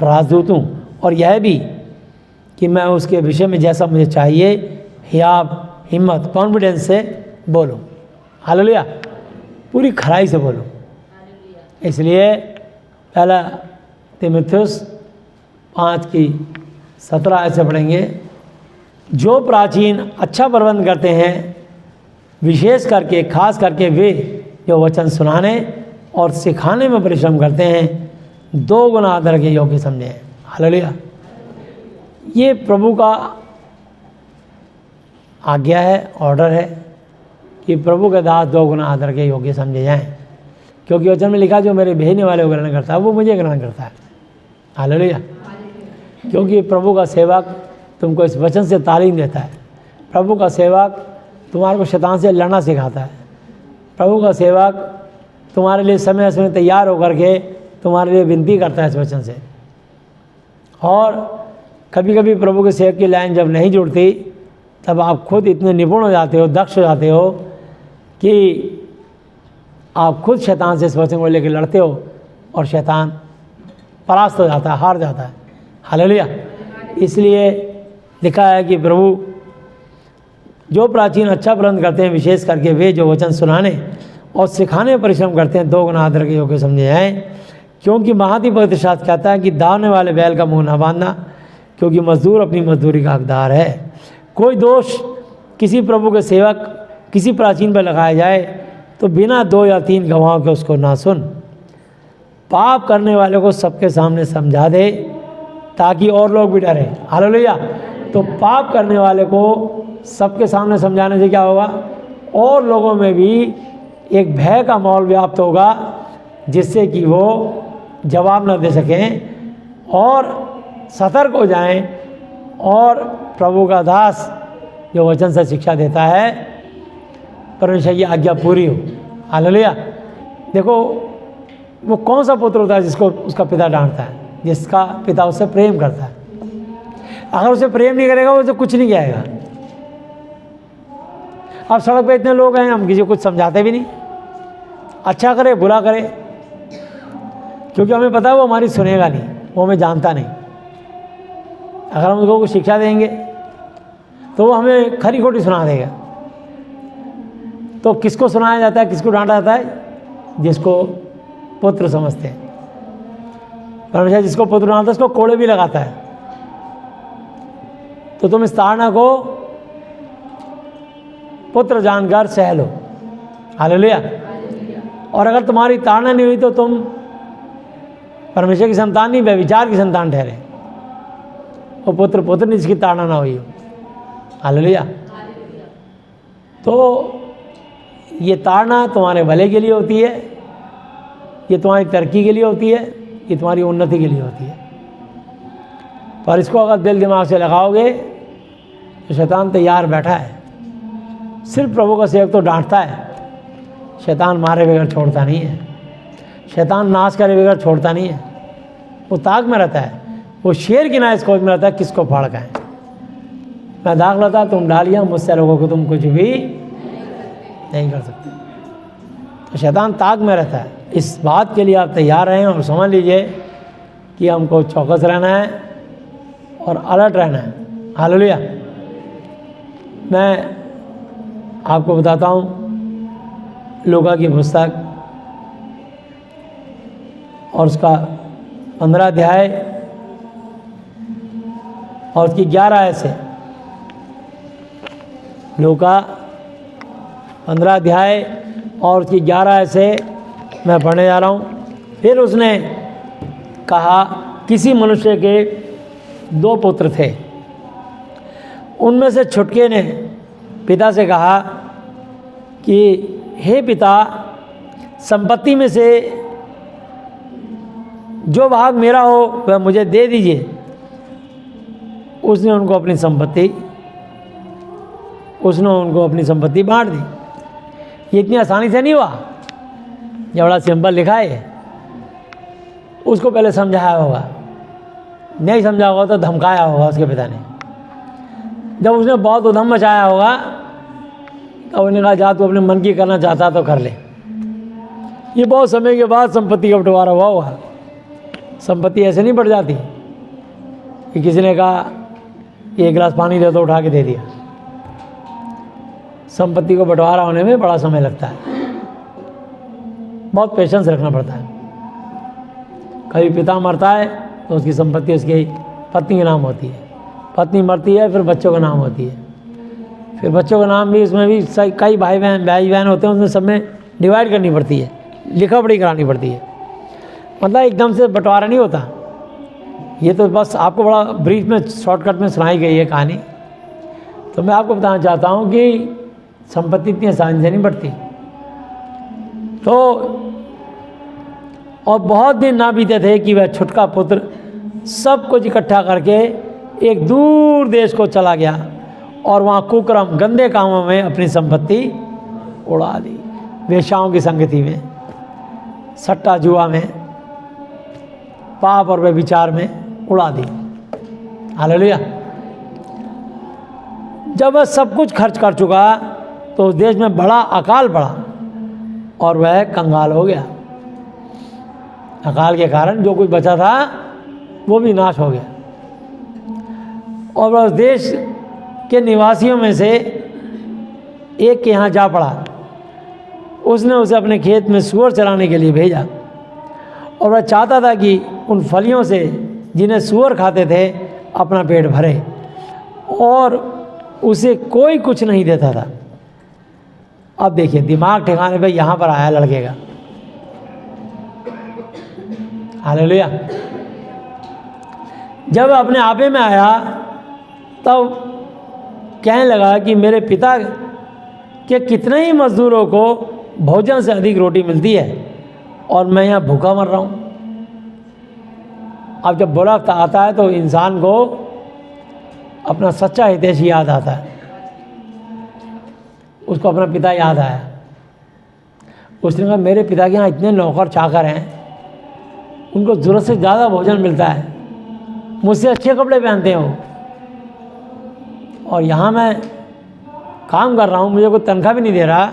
राजदूत हूँ, और यह भी कि मैं उसके विषय में जैसा मुझे चाहिए हियाब, हिम्मत, कॉन्फिडेंस से बोलूँ। हालेलुया। पूरी खराई से बोलूँ। इसलिए पहला तीमुथियुस 5:17 ऐसे पढ़ेंगे, जो प्राचीन अच्छा प्रबंध करते हैं, विशेष करके खास करके वे जो वचन सुनाने और सिखाने में परिश्रम करते हैं, 2 गुना आदर के योग्य समझे हैं। हालेलुया। ये प्रभु का आज्ञा है, ऑर्डर है कि प्रभु के दास 2 गुना आदर के योग्य समझे जाएं, क्योंकि वचन में लिखा जो मेरे भेजने वाले को ग्रहण करता है वो मुझे ग्रहण करता है। हालेलुया। क्योंकि प्रभु का सेवक तुमको इस वचन से तालीम देता है। प्रभु का सेवक तुम्हारे को शैतान से लड़ना सिखाता है। प्रभु का सेवक तुम्हारे लिए समय समय तैयार होकर के तुम्हारे लिए विनती करता है इस वचन से। और कभी कभी प्रभु के सेवक की लाइन जब नहीं जुड़ती तब आप खुद इतने निपुण हो जाते हो, दक्ष हो जाते हो कि आप खुद शैतान से इस वचन को लेकर लड़ते हो और शैतान परास्त हो जाता है, हार जाता है। हालेलुया। इसलिए लिखा है कि प्रभु जो प्राचीन अच्छा प्रबंध करते हैं, विशेष करके वे जो वचन सुनाने और सिखाने में परिश्रम करते हैं, 2 गुना आदर के योग्य समझे जाएं, क्योंकि महाति पवित्र शास्त्र कहता है कि दावने वाले बैल का मुंह न बांधना, क्योंकि मजदूर अपनी मजदूरी का हकदार है। कोई दोष किसी प्रभु के सेवक किसी प्राचीन पर लगाया जाए तो बिना 2 या 3 गवाहों के उसको ना सुन। पाप करने वाले को सबके सामने समझा दे ताकि और लोग भी डरें। हालेलुया। तो पाप करने वाले को सबके सामने समझाने से क्या होगा, और लोगों में भी एक भय का माहौल व्याप्त होगा जिससे कि वो जवाब न दे सकें और सतर्क हो जाएं और प्रभु का दास जो वचन से शिक्षा देता है परमेश्वर की आज्ञा पूरी हो। हालेलुया। देखो वो कौन सा पुत्र होता है जिसको उसका पिता डांटता है, जिसका पिता उससे प्रेम करता है। अगर उसे प्रेम नहीं करेगा वो तो कुछ नहीं कहेगा। अब सड़क पे इतने लोग हैं, हम किसी को कुछ समझाते भी नहीं, अच्छा करे बुरा करे, क्योंकि हमें पता है वो हमारी सुनेगा नहीं, वो हमें जानता नहीं। अगर हम उसको कुछ शिक्षा देंगे तो वो हमें खरी खोटी सुना देगा। तो किसको सुनाया जाता है, किसको डांटा जाता है? जिसको पुत्र समझते हैं। परमेश्वर जिसको पुत्र डांटता है उसको कोड़े भी लगाता है। तो तुम इस ताड़ना को पुत्र जानकर सह लो। हालेलुया। और अगर तुम्हारी ताड़ना नहीं हुई तो तुम परमेश्वर की संतान नहीं, व्यभिचार की संतान ठहरे। वो पुत्र पुत्र नहीं जिसकी ताड़ना ना हुई हो। हालेलुया। तो ये ताड़ना तुम्हारे भले के लिए होती है, ये तुम्हारी तरक्की के लिए होती है, ये तुम्हारी उन्नति के लिए होती है। पर इसको अगर दिल दिमाग से लगाओगे तो शैतान तैयार बैठा है। सिर्फ प्रभु का सेवक तो डांटता है, शैतान मारे बगैर छोड़ता नहीं है, शैतान नाश करे बगैर छोड़ता नहीं है। वो ताक में रहता है, वो शेर की ना इस खोज में रहता है किसको फाड़ खाएं। मैं दाग लता तुम डालिया, मुझसे लोगों को तुम कुछ भी नहीं कर सकते। तो शैतान ताक में रहता है। इस बात के लिए आप तैयार रहें और समझ लीजिए कि हमको चौकस रहना है और अलर्ट रहना है। हालेलुया। मैं आपको बताता हूँ लूका की पुस्तक और उसका 15 अध्याय और उसकी 11 आयत से। लूका 15 अध्याय और उसकी 11 आयत से मैं पढ़ने जा रहा हूँ। फिर उसने कहा, किसी मनुष्य के 2 पुत्र थे। उनमें से छुटके ने पिता से कहा कि हे पिता, संपत्ति में से जो भाग मेरा हो वह मुझे दे दीजिए। उसने उनको अपनी संपत्ति बांट दी। ये इतनी आसानी से नहीं हुआ, ये बड़ा सिंपल लिखा है। उसको पहले समझाया होगा, नहीं समझा होगा तो धमकाया होगा उसके पिता ने। जब उसने बहुत उधम मचाया होगा तो उन्होंने कहा, जा तू अपने मन की करना चाहता तो कर ले। ये बहुत समय के बाद संपत्ति का बंटवारा हुआ होगा। संपत्ति ऐसे नहीं बढ़ जाती कि किसी ने कहा 1 गिलास पानी दे तो उठा के दे दिया। संपत्ति को बंटवारा होने में बड़ा समय लगता है, बहुत पेशेंस रखना पड़ता है। कभी पिता मरता है तो उसकी संपत्ति उसकी पत्नी के नाम होती है, पत्नी मरती है फिर बच्चों का नाम होती है, फिर बच्चों का नाम भी उसमें भी कई भाई बहन होते हैं, उसमें सब में डिवाइड करनी पड़ती है, लिखा पढ़ी करानी पड़ती है। मतलब एकदम से बंटवारा नहीं होता। ये तो बस आपको बड़ा ब्रीफ में शॉर्टकट में सुनाई गई है कहानी। तो मैं आपको बताना चाहता हूँ कि संपत्ति इतनी आसानी से नहीं बढ़ती। तो और बहुत दिन ना बीते थे कि वह छुटका पुत्र सब कुछ इकट्ठा करके एक दूर देश को चला गया और वहाँ कुकर्म गंदे कामों में अपनी संपत्ति उड़ा दी। वेश्याओं की संगति में, सट्टा जुआ में, पाप और व्यभिचार में उड़ा दी। हालेलुया। जब वह सब कुछ खर्च कर चुका तो उस देश में बड़ा अकाल पड़ा और वह कंगाल हो गया। अकाल के कारण जो कुछ बचा था वो भी नाश हो गया। और वह उस देश के निवासियों में से एक के यहाँ जा पड़ा। उसने उसे अपने खेत में सूअर चराने के लिए भेजा और वह चाहता था कि उन फलियों से जिन्हें सूअर खाते थे अपना पेट भरे, और उसे कोई कुछ नहीं देता था। अब देखिए दिमाग ठिकाने पे यहाँ पर आया लड़के का। हालेलुया। जब अपने आपे में आया तब कहने लगा कि मेरे पिता के कितने ही मजदूरों को भोजन से अधिक रोटी मिलती है और मैं यहाँ भूखा मर रहा हूँ। अब जब बुरा वक्त आता है तो इंसान को अपना सच्चा हितैषी याद आता है। उसको अपना पिता याद आया। उसने कहा मेरे पिता के यहाँ इतने नौकर चाकर हैं, उनको ज़रूरत से ज़्यादा भोजन मिलता है, मुझसे अच्छे कपड़े पहनते हैं वो, और यहाँ मैं काम कर रहा हूँ, मुझे कोई तनख्वाह भी नहीं दे रहा।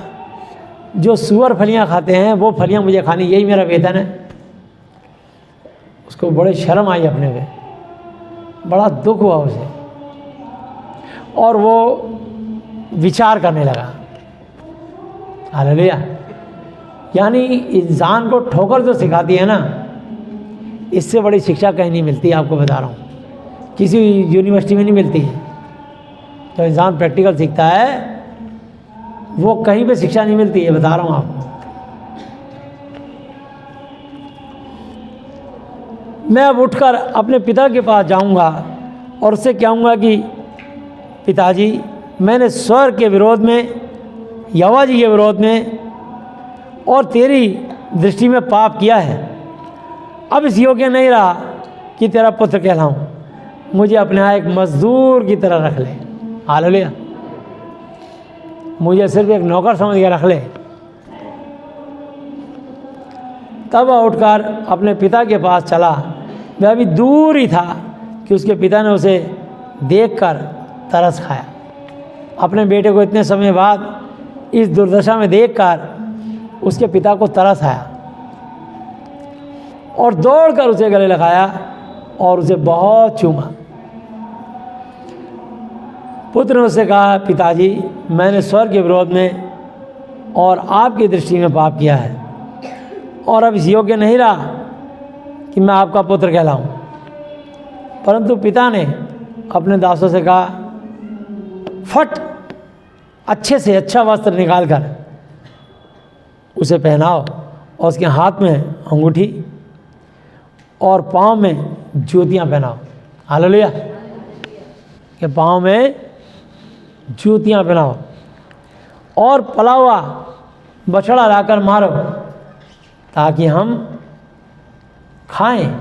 जो सूअर फलियाँ खाते हैं वो फलियाँ मुझे खानी, यही मेरा वेतन है। उसको बड़े शर्म आई अपने पे, बड़ा दुख हुआ उसे, और वो विचार करने लगा। हालेलुया। यानी इंसान को ठोकर जो सिखाती है ना, इससे बड़ी शिक्षा कहीं नहीं मिलती। आपको बता रहा हूँ, किसी यूनिवर्सिटी में नहीं मिलती है। तो इंसान प्रैक्टिकल सीखता है, वो कहीं पे शिक्षा नहीं मिलती है, बता रहा हूँ आपको। मैं अब उठकर अपने पिता के पास जाऊंगा और उससे कहूँगा कि पिताजी, मैंने स्वर्ग के विरोध में, यहोवा जी के विरोध में और तेरी दृष्टि में पाप किया है। अब इस योग्य नहीं रहा कि तेरा पुत्र कहलाऊं। मुझे अपने यहाँ एक मजदूर की तरह रख ले। हालेलुया। मुझे सिर्फ एक नौकर समझ के रख ले। तब वह उठकर अपने पिता के पास चला। वह अभी दूर ही था कि उसके पिता ने उसे देखकर तरस खाया। अपने बेटे को इतने समय बाद इस दुर्दशा में देखकर उसके पिता को तरस आया और दौड़कर उसे गले लगाया और उसे बहुत चूमा। पुत्र ने उससे कहा, पिताजी, मैंने स्वर्ग के विरोध में और आपकी दृष्टि में पाप किया है और अब इस योग्य नहीं रहा कि मैं आपका पुत्र कहलाऊं। परंतु पिता ने अपने दासों से कहा, फट अच्छे से अच्छा वस्त्र निकालकर उसे पहनाओ और उसके हाथ में अंगूठी और पाँव में जूतियाँ पहनाओ। हालेलुया। के पाँव में जूतियाँ पहनाओ और पला हुआ बछड़ा लाकर मारो ताकि हम खाएं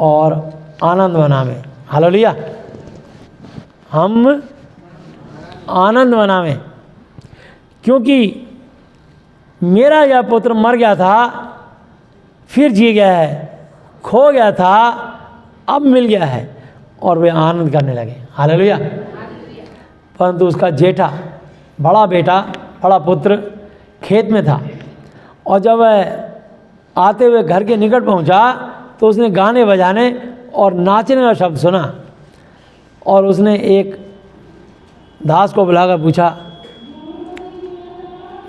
और आनंद मनावें। हालेलुया। हम आनंद मनावें, क्योंकि मेरा यह पुत्र मर गया था, फिर जी गया है, खो गया था, अब मिल गया है, और वे आनंद करने लगे। हालेलुया। परंतु उसका जेठा, बड़ा बेटा, बड़ा पुत्र खेत में था, और जब वह आते हुए घर के निकट पहुंचा तो उसने गाने बजाने और नाचने का शब्द सुना, और उसने एक दास को बुलाकर पूछा,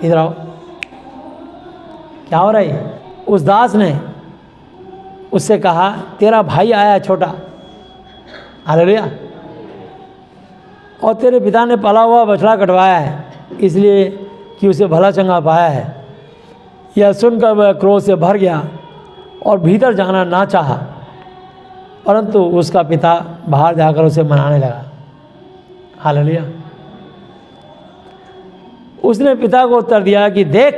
इधर आओ, क्या हो रहा है? उस दास ने उससे कहा तेरा भाई आया है छोटा, हालेलुया, और तेरे पिता ने पला हुआ बछड़ा कटवाया है इसलिए कि उसे भला चंगा पाया है। यह सुनकर वह क्रोध से भर गया और भीतर जाना ना चाहा, परंतु उसका पिता बाहर जाकर उसे मनाने लगा। हालेलुया। उसने पिता को उत्तर दिया कि देख,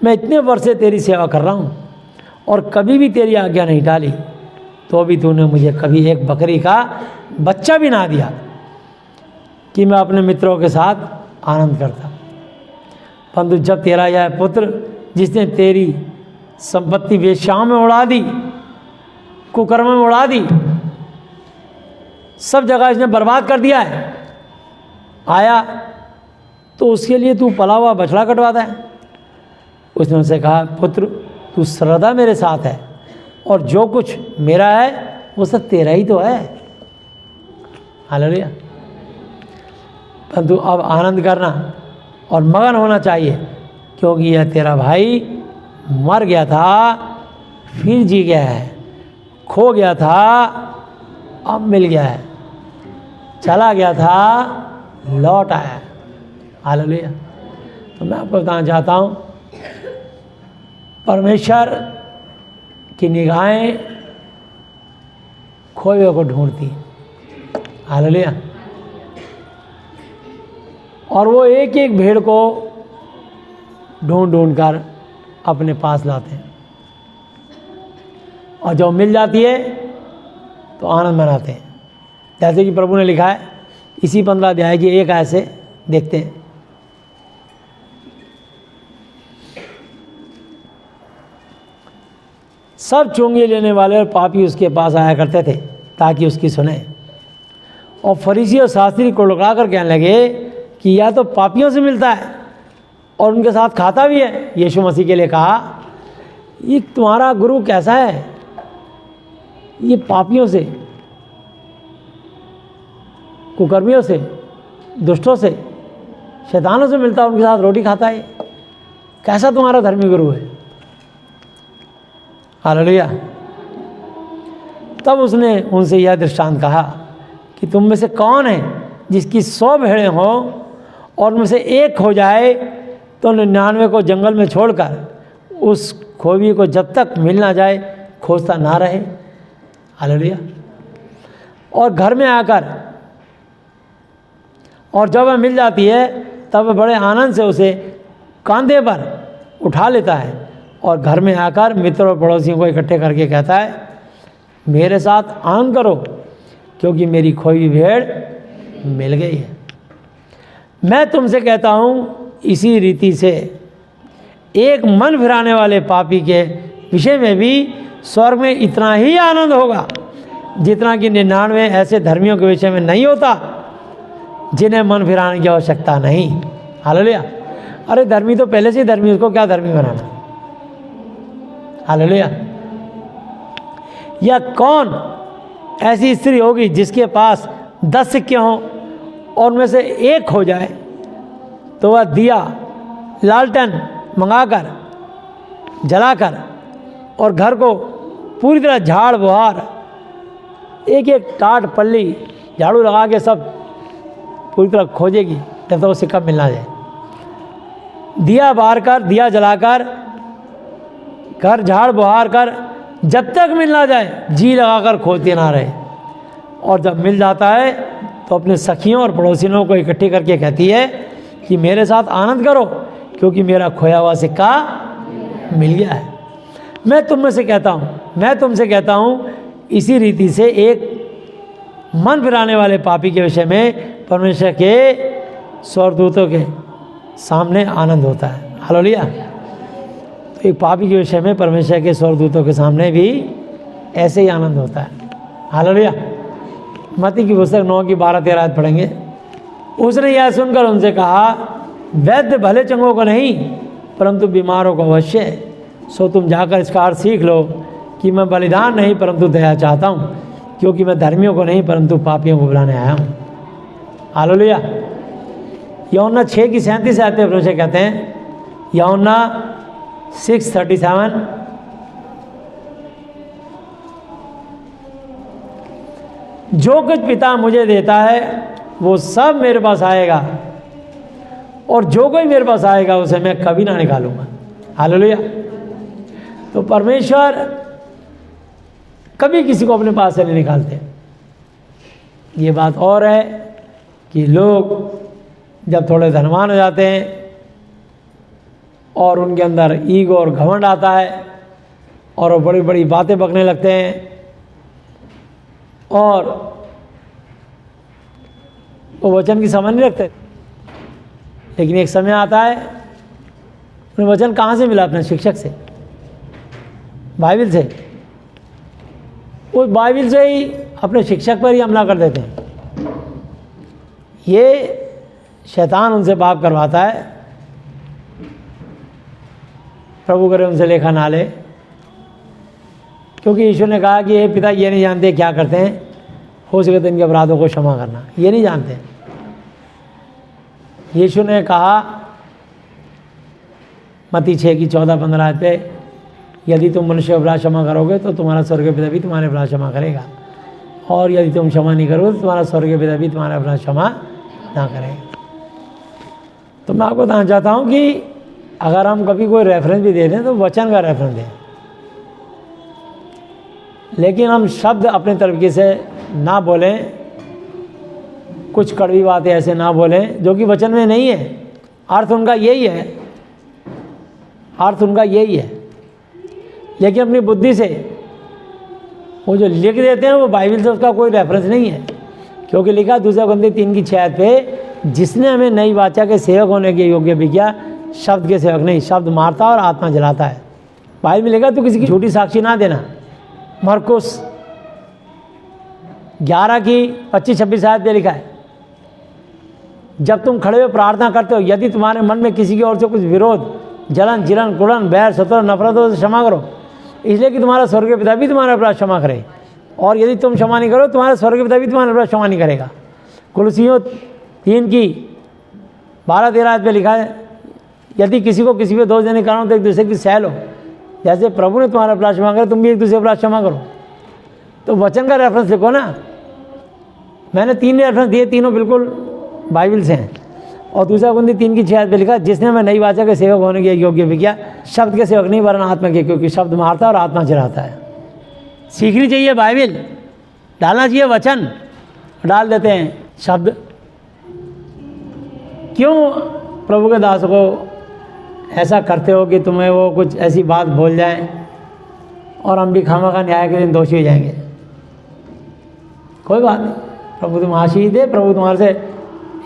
मैं इतने वर्ष से तेरी सेवा कर रहा हूँ और कभी भी तेरी आज्ञा नहीं टाली, तो भी तूने मुझे कभी एक बकरी का बच्चा भी ना दिया कि मैं अपने मित्रों के साथ आनंद करता। परंतु जब तेरा यह पुत्र जिसने तेरी संपत्ति वेश्याओं में उड़ा दी, कुकर्म में उड़ा दी, सब जगह इसने बर्बाद कर दिया है, आया तो उसके लिए तू पला हुआ बछड़ा कटवाता है। उसने उनसे कहा पुत्र, तू सर्वदा मेरे साथ है और जो कुछ मेरा है वो सब तेरा ही तो है। हालेलुया। परंतु अब आनंद करना और मगन होना चाहिए, क्योंकि यह तेरा भाई मर गया था फिर जी गया है, खो गया था अब मिल गया है, चला गया था लौट आया। हालेलुया। तो मैं आपको बताना चाहता हूँ, परमेश्वर की निगाहें खोए हुए को ढूंढती। हालेलुया। और वो एक एक भेड़ को ढूंढ ढूंढ कर अपने पास लाते हैं, और जब मिल जाती है तो आनंद मनाते हैं। जैसे कि प्रभु ने लिखा है इसी 15 अध्याय की एक आयत से देखते हैं। सब चुंगी लेने वाले और पापी उसके पास आया करते थे ताकि उसकी सुने, और फरीसी और शास्त्री को लुका कर कहने लगे कि यह तो पापियों से मिलता है और उनके साथ खाता भी है। यीशु मसीह के लिए कहा, ये तुम्हारा गुरु कैसा है, ये पापियों से, कुकर्मियों से, दुष्टों से, शैतानों से मिलता है, उनके साथ रोटी खाता है, कैसा तुम्हारा धर्मी गुरु है। हालेलुया। तब उसने उनसे यह दृष्टांत कहा कि तुम में से कौन है जिसकी 100 भेड़ें हों और उनमें से एक खो जाए तो 99 को जंगल में छोड़कर उस खोई को जब तक मिल ना जाए खोजता ना रहे। हालेलुया। और घर में आकर, और जब वह मिल जाती है तब वह बड़े आनंद से उसे कंधे पर उठा लेता है और घर में आकर मित्रों और पड़ोसियों को इकट्ठे करके कहता है, मेरे साथ आनंद करो क्योंकि मेरी खोई हुई भेड़ मिल गई है। मैं तुमसे कहता हूँ, इसी रीति से एक मन फिराने वाले पापी के विषय में भी स्वर्ग में इतना ही आनंद होगा जितना कि 99 ऐसे धर्मियों के विषय में नहीं होता जिन्हें मन फिराने की आवश्यकता नहीं। हालेलुया। अरे धर्मी तो पहले से ही धर्मी, उसको क्या धर्मी बनाना। हालेलुया। या कौन ऐसी स्त्री होगी जिसके पास 10 सिक्के हों और उनमें से एक हो जाए तो वह दिया लालटेन मंगाकर जलाकर और घर को पूरी तरह झाड़ बुहार एक एक टाट पल्ली झाड़ू लगा के सब पूरी तरह खोजेगी जब तक वो सिक्का मिलना जाए। दिया बार कर, दिया जलाकर, घर झाड़ बुहार कर जब तक मिल ना जाए जी लगाकर खोजते ना रहे। और जब मिल जाता है तो अपने सखियों और पड़ोसियों को इकट्ठी करके कहती है कि मेरे साथ आनंद करो क्योंकि मेरा खोया हुआ सिक्का मिल गया है। मैं तुमसे कहता हूँ इसी रीति से एक मन फिराने वाले पापी के विषय में परमेश्वर के स्वर्गदूतों के सामने आनंद होता है। हालेलुया। तो एक पापी के विषय में परमेश्वर के स्वर्गदूतों के सामने भी ऐसे ही आनंद होता है। हालेलुया। मत्ती की पुस्तक 9 की 12-13 आयत पढ़ेंगे। उसने यह सुनकर उनसे कहा, वैद्य भले चंगों को नहीं परंतु बीमारों को अवश्य। सो तुम जाकर इसका अर्थ सीख लो कि मैं बलिदान नहीं परंतु दया चाहता हूँ, क्योंकि मैं धर्मियों को नहीं परंतु पापियों को बुलाने आया हूँ। हालेलुया। यूहन्ना 6 की 37 आयत में प्रभु कहते हैं, यूहन्ना 6:37, जो कुछ पिता मुझे देता है वो सब मेरे पास आएगा, और जो कोई मेरे पास आएगा उसे मैं कभी ना निकालूंगा। हालेलुया। तो परमेश्वर कभी किसी को अपने पास से नहीं निकालते। ये बात और है कि लोग जब थोड़े धनवान हो जाते हैं और उनके अंदर ईगो और घमंड आता है और वो बड़ी बड़ी बातें बकने लगते हैं और वो वचन की समझ नहीं रखते। लेकिन एक समय आता है, उन्हें वचन कहाँ से मिला? अपने शिक्षक से, बाइबल से। उस बाइबल से ही अपने शिक्षक पर ही हमला कर देते हैं। ये शैतान उनसे पाप करवाता है। प्रभु करे उनसे लेखा ना ले, क्योंकि यीशु ने कहा कि ये पिता ये नहीं जानते क्या करते हैं, हो सके तो इनके अपराधों को क्षमा करना। ये नहीं जानते। यीशु ने कहा मत्ती 6 की 14-15 पे, यदि तुम मनुष्य अपराध क्षमा करोगे तो तुम्हारा स्वर्गीय पिता भी तुम्हारे अपराध क्षमा करेगा, और यदि तुम क्षमा नहीं करोगे तो तुम्हारा स्वर्गीय पिता भी तुम्हारा अपराध क्षमा ना करेगा। तो मैं आपको बताना चाहता हूँ कि अगर हम कभी कोई रेफरेंस भी दे दें तो वचन का रेफरेंस दें, लेकिन हम शब्द अपने तरीके से ना बोलें, कुछ कड़वी बातें ऐसे ना बोलें जो कि वचन में नहीं है। अर्थ उनका यही है, अर्थ उनका यही है, लेकिन अपनी बुद्धि से वो जो लिख देते हैं वो बाइबल से उसका कोई रेफरेंस नहीं है। क्योंकि लिखा 2 Corinthians 3 की 6 पे, जिसने हमें नई वाचा के सेवक होने के योग्य भी किया, शब्द के सेवक नहीं, शब्द मारता और आत्मा जलाता है। बाइबल में लिखा, तो किसी की झूठी साक्षी ना देना। मरकुस 11 की 25-26 आयत पे लिखा है, जब तुम खड़े हुए प्रार्थना करते हो, यदि तुम्हारे मन में किसी की ओर से कुछ विरोध, जलन, जिलन, कुड़न, बैर, शत्रु, नफरत हो तो क्षमा करो, इसलिए कि तुम्हारा स्वर्गीय पिता भी तुम्हारा अपराध क्षमा करे। और यदि तुम क्षमा नहीं करो, तुम्हारा स्वर्गीय पिता भी तुम्हारा अपराध क्षमा नहीं करेगा। कुलसियों 3 की 12-13 आयत पे लिखा है, यदि किसी को किसी पे दोष देने के कारण तो एक दूसरे की सह लो, जैसे प्रभु ने तुम्हारा अपराध क्षमा करा, तुम भी एक दूसरे अपराध क्षमा करो। तो वचन का रेफरेंस लिखो ना। मैंने 3 रेफरेंस दिए, तीनों बिल्कुल बाइबल से हैं। और 2 Corinthians 3 की 6 आयत पे लिखा, जिसने हमें नई वाचा के सेवक होने के योग्य भी किया, शब्द के सेवक नहीं वरन आत्मा के, क्योंकि शब्द मारता और आत्मा जलाता है। सीखनी चाहिए बाइबल, डालना चाहिए वचन, डाल देते हैं शब्द। क्यों प्रभु के दास को ऐसा करते हो कि तुम्हें वो कुछ ऐसी बात बोल जाए और हम भी खामखा न्याय के दिन दोषी हो जाएंगे? कोई बात नहीं, प्रभु तुम आशीष दे, प्रभु तुम्हारे से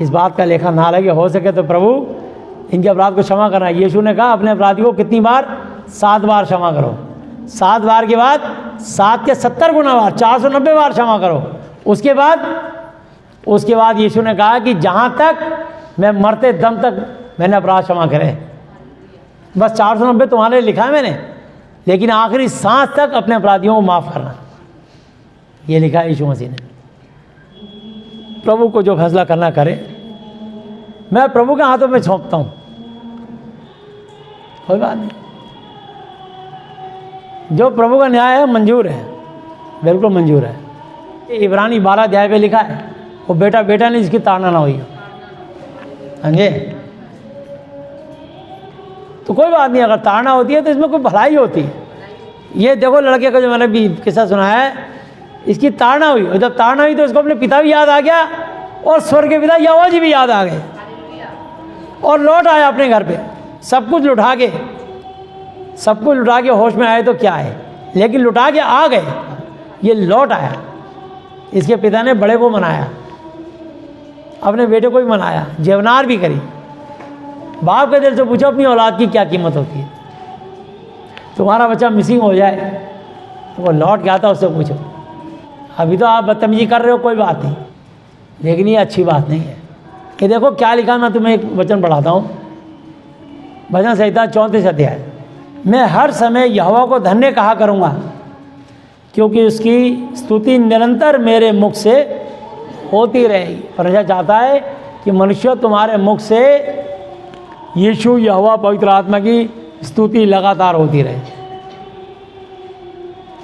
इस बात का लेखा ना लगे। हो सके तो प्रभु इनके अपराध को क्षमा करना। यीशु ने कहा अपने अपराधी को कितनी बार? 7 बार क्षमा करो। 7 बार के बाद 7 के 70 गुना बार, 490 बार क्षमा करो। उसके बाद यीशु ने कहा कि जहाँ तक मैं मरते दम तक मैंने अपराध क्षमा करे। बस 490 तुम्हारे लिए लिखा है मैंने, लेकिन आखिरी सांस तक अपने अपराधियों को माफ़ करना, ये लिखा है यीशु मसीह ने। प्रभु को जो फैसला करना करे, मैं प्रभु के हाथों में सौंपता हूँ। कोई बात नहीं, जो प्रभु का न्याय है मंजूर है, बिल्कुल मंजूर है। इब्रानी 12 अध्याय पे लिखा है, वो बेटा बेटा नहीं जिसकी ताड़ना ना हुई। हाँ जी, तो कोई बात नहीं, अगर ताड़ना होती है तो इसमें कोई भलाई होती है। ये देखो लड़के का जो मैंने भी किस्सा सुना है, इसकी ताड़ना हुई, और जब ताड़ना हुई तो उसको अपने पिता भी याद आ गया और स्वर्ग के पिता यहोवा जी भी याद आ गए, और लौट आया अपने घर पे। सब कुछ लुटा के होश में आए तो क्या है, लेकिन लुटा के आ गए, ये लौट आया। इसके पिता ने बड़े को मनाया, अपने बेटे को भी मनाया, जेवनार भी करी। बाप के दिल से पूछो अपनी औलाद की क्या कीमत होती है। तुम्हारा बच्चा मिसिंग हो जाए तो वो लौट के आता, उससे पूछो। अभी तो आप बदतमीजी कर रहे हो, कोई बात नहीं, लेकिन ये अच्छी बात नहीं है। ये देखो क्या लिखा, मैं तुम्हें एक वचन पढ़ाता हूँ, भजन संहिता 34 अध्याय। मैं हर समय यहोवा को धन्य कहा करूँगा, क्योंकि उसकी स्तुति निरंतर मेरे मुख से होती रहेगी। परमेश्वर चाहता है कि मनुष्य तुम्हारे मुख से यीशु यहोवा पवित्र आत्मा की स्तुति लगातार होती रहे।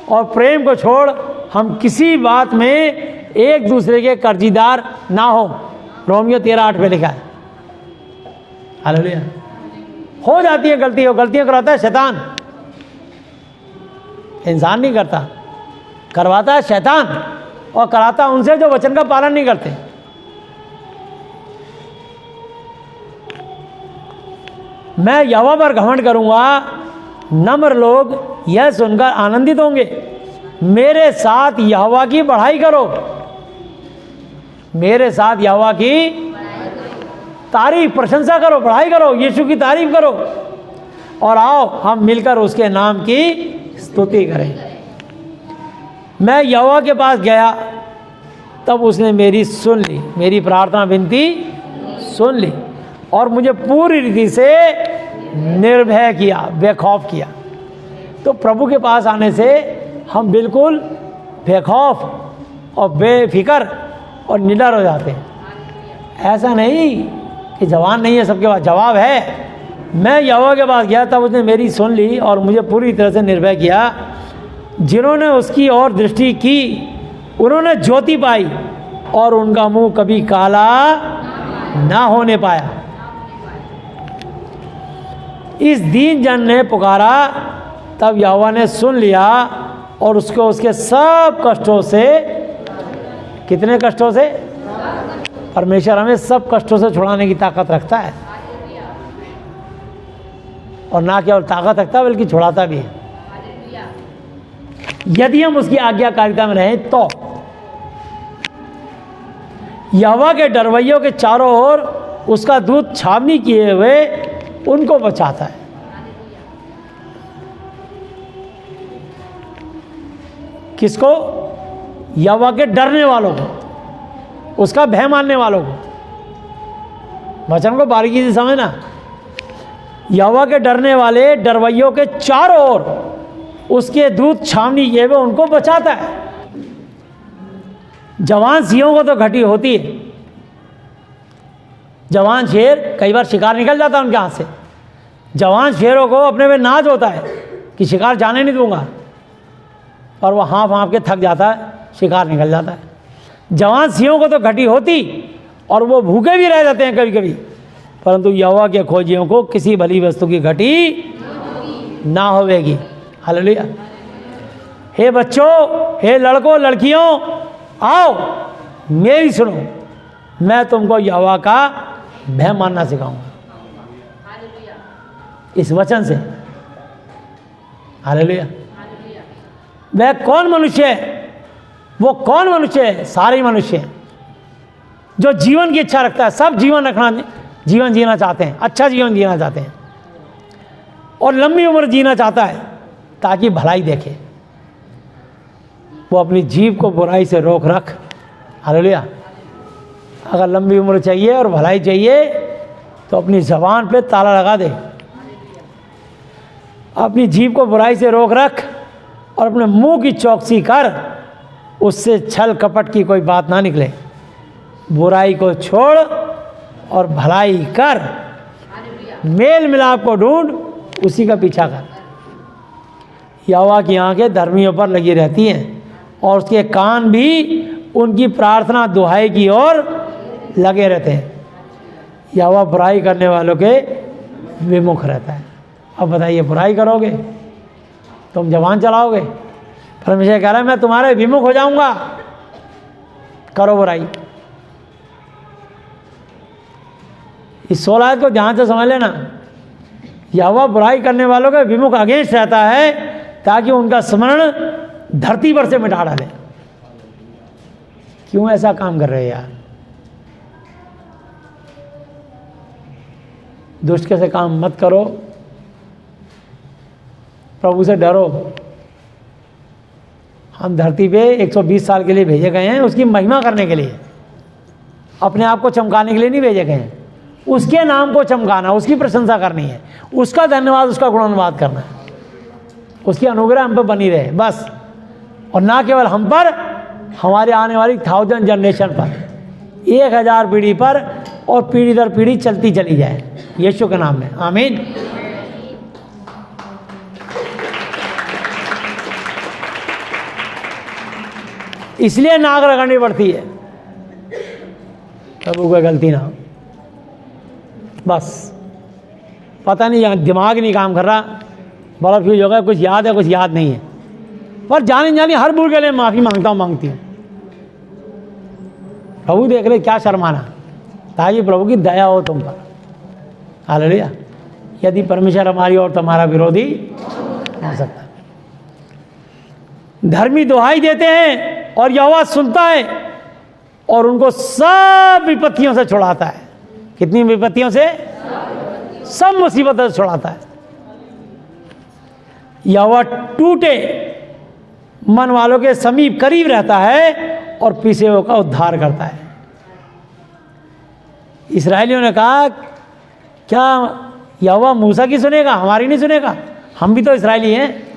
और प्रेम को छोड़ हम किसी बात में एक दूसरे के कर्जीदार ना हो। रोमियो 13:8 पे लिखा है। हालेलुया। हो जाती है गलती, हो गलतियां कराता है शैतान, इंसान नहीं करता, करवाता है शैतान, और कराता उनसे जो वचन का पालन नहीं करते। मैं यहोवा पर घमंड करूंगा, नम्र लोग यह सुनकर आनंदित होंगे। मेरे साथ यहोवा की बढ़ाई करो, मेरे साथ यहोवा की तारीफ, प्रशंसा करो, बढ़ाई करो, यीशु की तारीफ करो, और आओ हम मिलकर उसके नाम की स्तुति करें। मैं यहोवा के पास गया, तब उसने मेरी सुन ली, मेरी प्रार्थना विनती सुन ली, और मुझे पूरी रीति से निर्भय किया, बेखौफ किया। तो प्रभु के पास आने से हम बिल्कुल बेखौफ और बेफिक्र और निडर हो जाते हैं। ऐसा नहीं कि जवान नहीं है, सबके पास जवाब है। मैं यहोवा के पास गया, तब उसने मेरी सुन ली और मुझे पूरी तरह से निर्भय किया। जिन्होंने उसकी ओर दृष्टि की उन्होंने ज्योति पाई, और उनका मुंह कभी काला ना होने पाया। इस दीन जन ने पुकारा, तब यहोवा ने सुन लिया और उसको उसके सब कष्टों से, कितने कष्टों से? परमेश्वर हमें सब कष्टों से छुड़ाने की ताकत रखता है, और ना केवल ताकत रखता है बल्कि छुड़ाता भी है, यदि हम उसकी आज्ञाकारिता में रहें तो। यहोवा के डरवैयों के चारों ओर उसका दूत छावनी किए हुए उनको बचाता है। किसको? यहोवा के डरने वालों को, उसका भय मानने वालों को। वचन को बारीकी से समझना। यहोवा के डरने वाले डरवैयों के चारों ओर उसके दूत छावनी किए हुए उनको बचाता है। जवान सिंहों को तो घटी होती है, जवान शेर कई बार शिकार निकल जाता है उनके हाथ से। जवान शेरों को अपने में नाज होता है कि शिकार जाने नहीं दूंगा, और वह हाँफ हाँफ के थक जाता है, शिकार निकल जाता है। जवान सिंहों को तो घटी होती, और वो भूखे भी रह जाते हैं कभी कभी, परंतु यहोवा के खोजियों को किसी भली वस्तु की घटी ना होवेगी। हालेलुया। हे बच्चों, हे लड़कों लड़कियों, आओ मेरी सुनो, मैं तुमको यहोवा का भय मानना सिखाऊंगा इस वचन से। हालेलुया। वह कौन मनुष्य है? वो कौन मनुष्य है? सारे मनुष्य हैं जो जीवन की इच्छा रखता है। सब जीवन जीना चाहते हैं, अच्छा जीवन जीना चाहते हैं, और लंबी उम्र जीना चाहता है ताकि भलाई देखे। वो अपनी जीभ को बुराई से रोक रख। हालेलुया। अगर लंबी उम्र चाहिए और भलाई चाहिए तो अपनी जबान पे ताला लगा दे, अपनी जीभ को बुराई से रोक रख, और अपने मुंह की चौकसी कर, उससे छल कपट की कोई बात ना निकले। बुराई को छोड़ और भलाई कर, मेल मिलाप को ढूंढ, उसी का पीछा कर। यहोवा की आंखें धर्मियों पर लगी रहती हैं, और उसके कान भी उनकी प्रार्थना दुहाई की ओर लगे रहते हैं। यहोवा बुराई करने वालों के विमुख रहता है। अब बताइए, बुराई करोगे तुम जवान चलाओगे? परमेश्वर कह रहा है मैं तुम्हारे विमुख हो जाऊंगा, करो बुराई। इस 16 आयत को ध्यान से समझ लेना। यहोवा बुराई करने वालों के विमुख अगेंस्ट रहता है, ताकि उनका स्मरण धरती पर से मिटा डाले। क्यों ऐसा काम कर रहे हैं यार? दुष्ट के से काम मत करो, प्रभु से डरो। हम धरती पे 120 साल के लिए भेजे गए हैं, उसकी महिमा करने के लिए, अपने आप को चमकाने के लिए नहीं भेजे गए हैं। उसके नाम को चमकाना, उसकी प्रशंसा करनी है, उसका धन्यवाद, उसका गुणानुवाद करना है, उसकी अनुग्रह हम पर बनी रहे बस। और ना केवल हम पर, हमारे आने वाली 1000 जनरेशन पर, 1000 पीढ़ी पर, और पीढ़ी दर पीढ़ी चलती चली जाए, यीशु के नाम में, आमीन। इसलिए नाक रगड़नी पड़ती है, प्रभु कोई गलती ना हो। बस पता नहीं, यहाँ दिमाग नहीं काम कर रहा, बड़ा फ्यूज हो गया, कुछ याद है कुछ याद नहीं है, पर जाने जाने हर भूल के लिए माफ़ी मांगता हूँ, मांगती हूँ। प्रभु देख रहे क्या शर्माना, ताकि प्रभु की दया हो तुम पर। हालेलुया। यदि परमेश्वर हमारी और तुम्हारा विरोधी हो सकता है। धर्मी दुहाई देते हैं और यहोवा सुनता है और उनको सब विपत्तियों से छुड़ाता है। कितनी विपत्तियों से? सब मुसीबतों से छुड़ाता है। यहोवा टूटे मन वालों के समीप करीब रहता है और पिसे हुओं का उद्धार करता है। इस्राएलियों ने कहा, क्या यहोवा मूसा की सुनेगा, हमारी नहीं सुनेगा? हम भी तो इस्राएली हैं।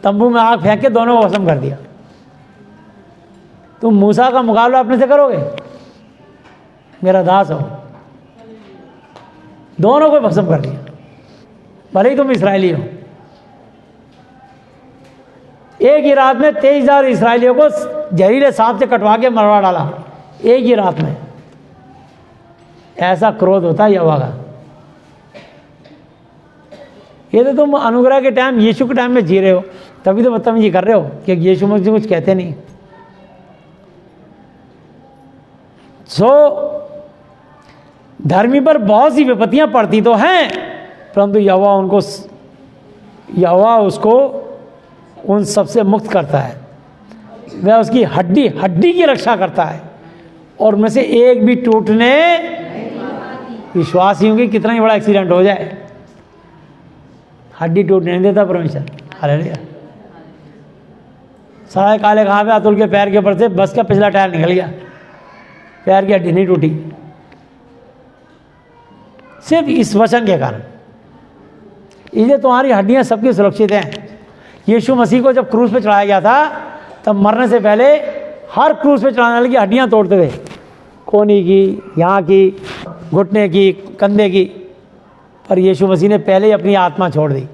तंबू में आग फेंक के दोनों को भस्म कर दिया। तुम मूसा का मुकाबला अपने से करोगे? मेरा दास हो। दोनों को भस्म कर दिया, भले ही तुम इस्राएली हो। एक ही रात में 23,000 इस्राएलियों को जहरीले सांप से कटवा के मरवा डाला, एक ही रात में। ऐसा क्रोध होता है यहोवा का। ये तो तुम अनुग्रह के टाइम, यीशु के टाइम में जी रहे हो, तभी तो बदतमीजी कर रहे हो कि यीशु मुझे कुछ कहते नहीं। धर्मी पर बहुत सी विपत्तियां पड़ती तो हैं, परंतु यहोवा उसको उन सबसे मुक्त करता है। वह उसकी हड्डी हड्डी की रक्षा करता है और उनमें से एक भी टूटने। विश्वास ही होंगे कितना ही बड़ा एक्सीडेंट हो जाए, हड्डी टूटने नहीं देता परमेश्वर। हालेलुया। सारे काले कहाँ पे? अतुल के पैर के ऊपर से बस का पिछला टायर निकल गया, पैर की हड्डी नहीं टूटी, सिर्फ इस वचन के कारण। इसलिए तुम्हारी हड्डियां सबकी सुरक्षित हैं। यीशु मसीह को जब क्रूस पे चढ़ाया गया था, तब मरने से पहले हर क्रूस पे चढ़ाने वाले की हड्डियां तोड़ते थे, कोनी की, यहाँ की, घुटने की, कंधे की। पर यीशु मसीह ने पहले ही अपनी आत्मा छोड़ दी।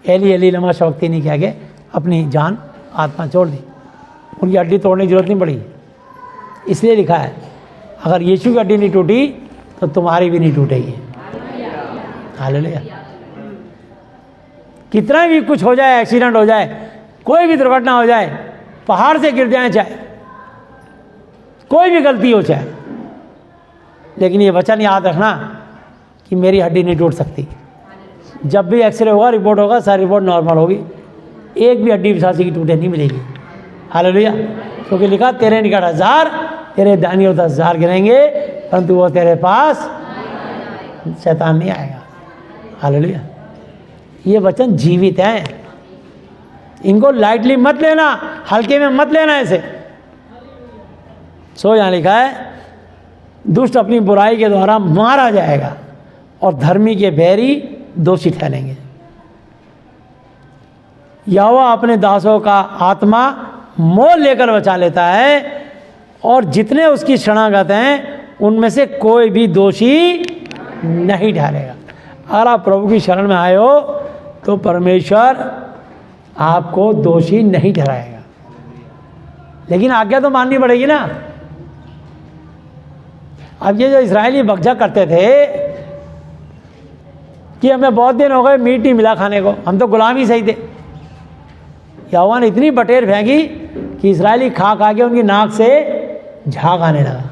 एली एली लमा शबक्तनी कह के अपनी जान आत्मा छोड़ दी। उनकी हड्डी तोड़ने की जरूरत नहीं पड़ी। इसलिए लिखा है, अगर यीशु की हड्डी नहीं टूटी तो तुम्हारी भी नहीं टूटेगी। हालेलुया। कितना भी कुछ हो जाए, एक्सीडेंट हो जाए, कोई भी दुर्घटना हो जाए, पहाड़ से गिर जाए, चाहे कोई भी गलती हो चाहे, लेकिन ये वचन याद रखना कि मेरी हड्डी नहीं टूट सकती। जब भी एक्सरे होगा, रिपोर्ट होगा, सारी रिपोर्ट नॉर्मल होगी, एक भी हड्डी विश्वासी की टूटे नहीं मिलेगी। हालेलुया। क्योंकि लिखा, तेरे निकट 1000, तेरे दाहिनी ओर 10,000 गिरेंगे, परंतु वो तेरे पास शैतान नहीं आएगा। हालेलुया। ये वचन जीवित है, इनको लाइटली मत लेना, हल्के में मत लेना ऐसे। यहाँ लिखा है, दुष्ट अपनी बुराई के द्वारा मारा जाएगा और धर्मी के बैरी दोषी ठहरेंगे। यहोवा अपने दासों का आत्मा मोल लेकर बचा लेता है और जितने उसकी शरणागत हैं उनमें से कोई भी दोषी नहीं ठहरेगा। अगर आप प्रभु की शरण में आए हो तो परमेश्वर आपको दोषी नहीं ठहराएगा, लेकिन आज्ञा तो माननी पड़ेगी ना। अब ये जो इस्राएली बकझक करते थे कि हमें बहुत दिन हो गए मीट नहीं मिला खाने को, हम तो गुलाम ही सही थे, यहोवा ने इतनी बटेर फेंकी कि इस्राएली खा खा के उनकी नाक से झाग आने लगा।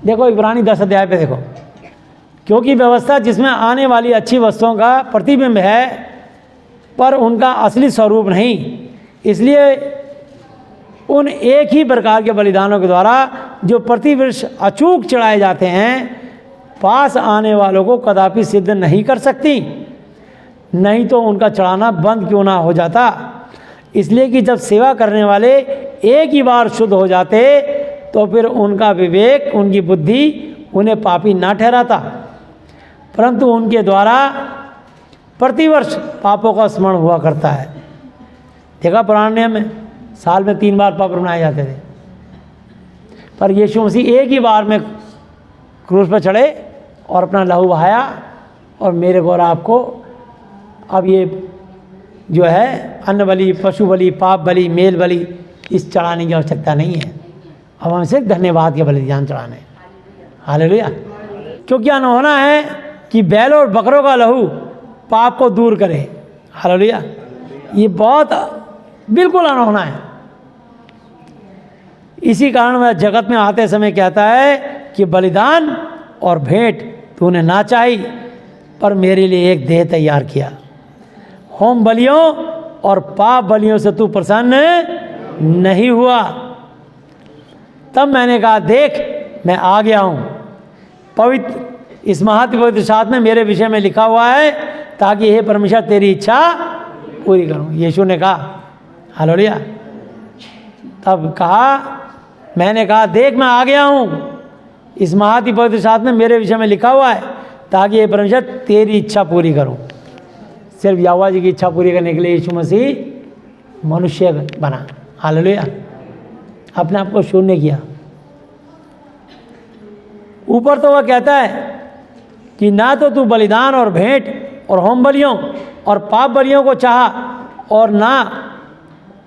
देखो इब्रानी 10 अध्याय पे देखो, क्योंकि व्यवस्था जिसमें आने वाली अच्छी वस्तुओं का प्रतिबिंब है पर उनका असली स्वरूप नहीं, इसलिए उन एक ही प्रकार के बलिदानों के द्वारा जो प्रतिवर्ष अचूक चढ़ाए जाते हैं पास आने वालों को कदापि सिद्ध नहीं कर सकती, नहीं तो उनका चढ़ाना बंद क्यों ना हो जाता। इसलिए कि जब सेवा करने वाले एक ही बार शुद्ध हो जाते तो फिर उनका विवेक, उनकी बुद्धि उन्हें पापी ना ठहराता, परंतु उनके द्वारा प्रतिवर्ष पापों का स्मरण हुआ करता है। देखा पुराने नियम में साल में 3 बार पाप बनाए जाते थे, पर यीशु मसीह एक ही बार में क्रूस पर चढ़े और अपना लहू बहाया और मेरे को और आपको अब ये जो है अन्न बलि, पशु बलि, पाप बलि, मेल बलि, इस चढ़ाने की आवश्यकता नहीं है। अब हम सिर्फ धन्यवाद के बलिदान चढ़ाने। हालेलुया। क्योंकि अनहोना है कि बैल और बकरों का लहू पाप को दूर करे। हालेलुया। ये बहुत बिल्कुल अनहोना है। इसी कारण वह जगत में आते समय कहता है कि बलिदान और भेंट तूने ना चाही, पर मेरे लिए एक देह तैयार किया। होम बलियों और पाप बलियों से तू प्रसन्न नहीं हुआ। तब मैंने कहा, देख मैं आ गया हूँ। पवित्र इस महापवित्र शास्त्र में मेरे विषय में लिखा हुआ है, ताकि हे परमेश्वर तेरी इच्छा पूरी करूँ। यीशु ने कहा। हालेलुया। तब कहा, मैंने कहा, देख मैं आ गया हूँ। इस महापवित्र शास्त्र में मेरे विषय में लिखा हुआ है, ताकि हे परमेश्वर तेरी इच्छा पूरी करूँ। सिर्फ यहोवा जी की इच्छा पूरी करने के लिए यीशु मसीह मनुष्य बना। हालेलुया। अपने आप को शून्य किया। ऊपर तो वह कहता है कि ना तो तू बलिदान और भेंट और होम बलियों और पाप बलियों को चाहा, और ना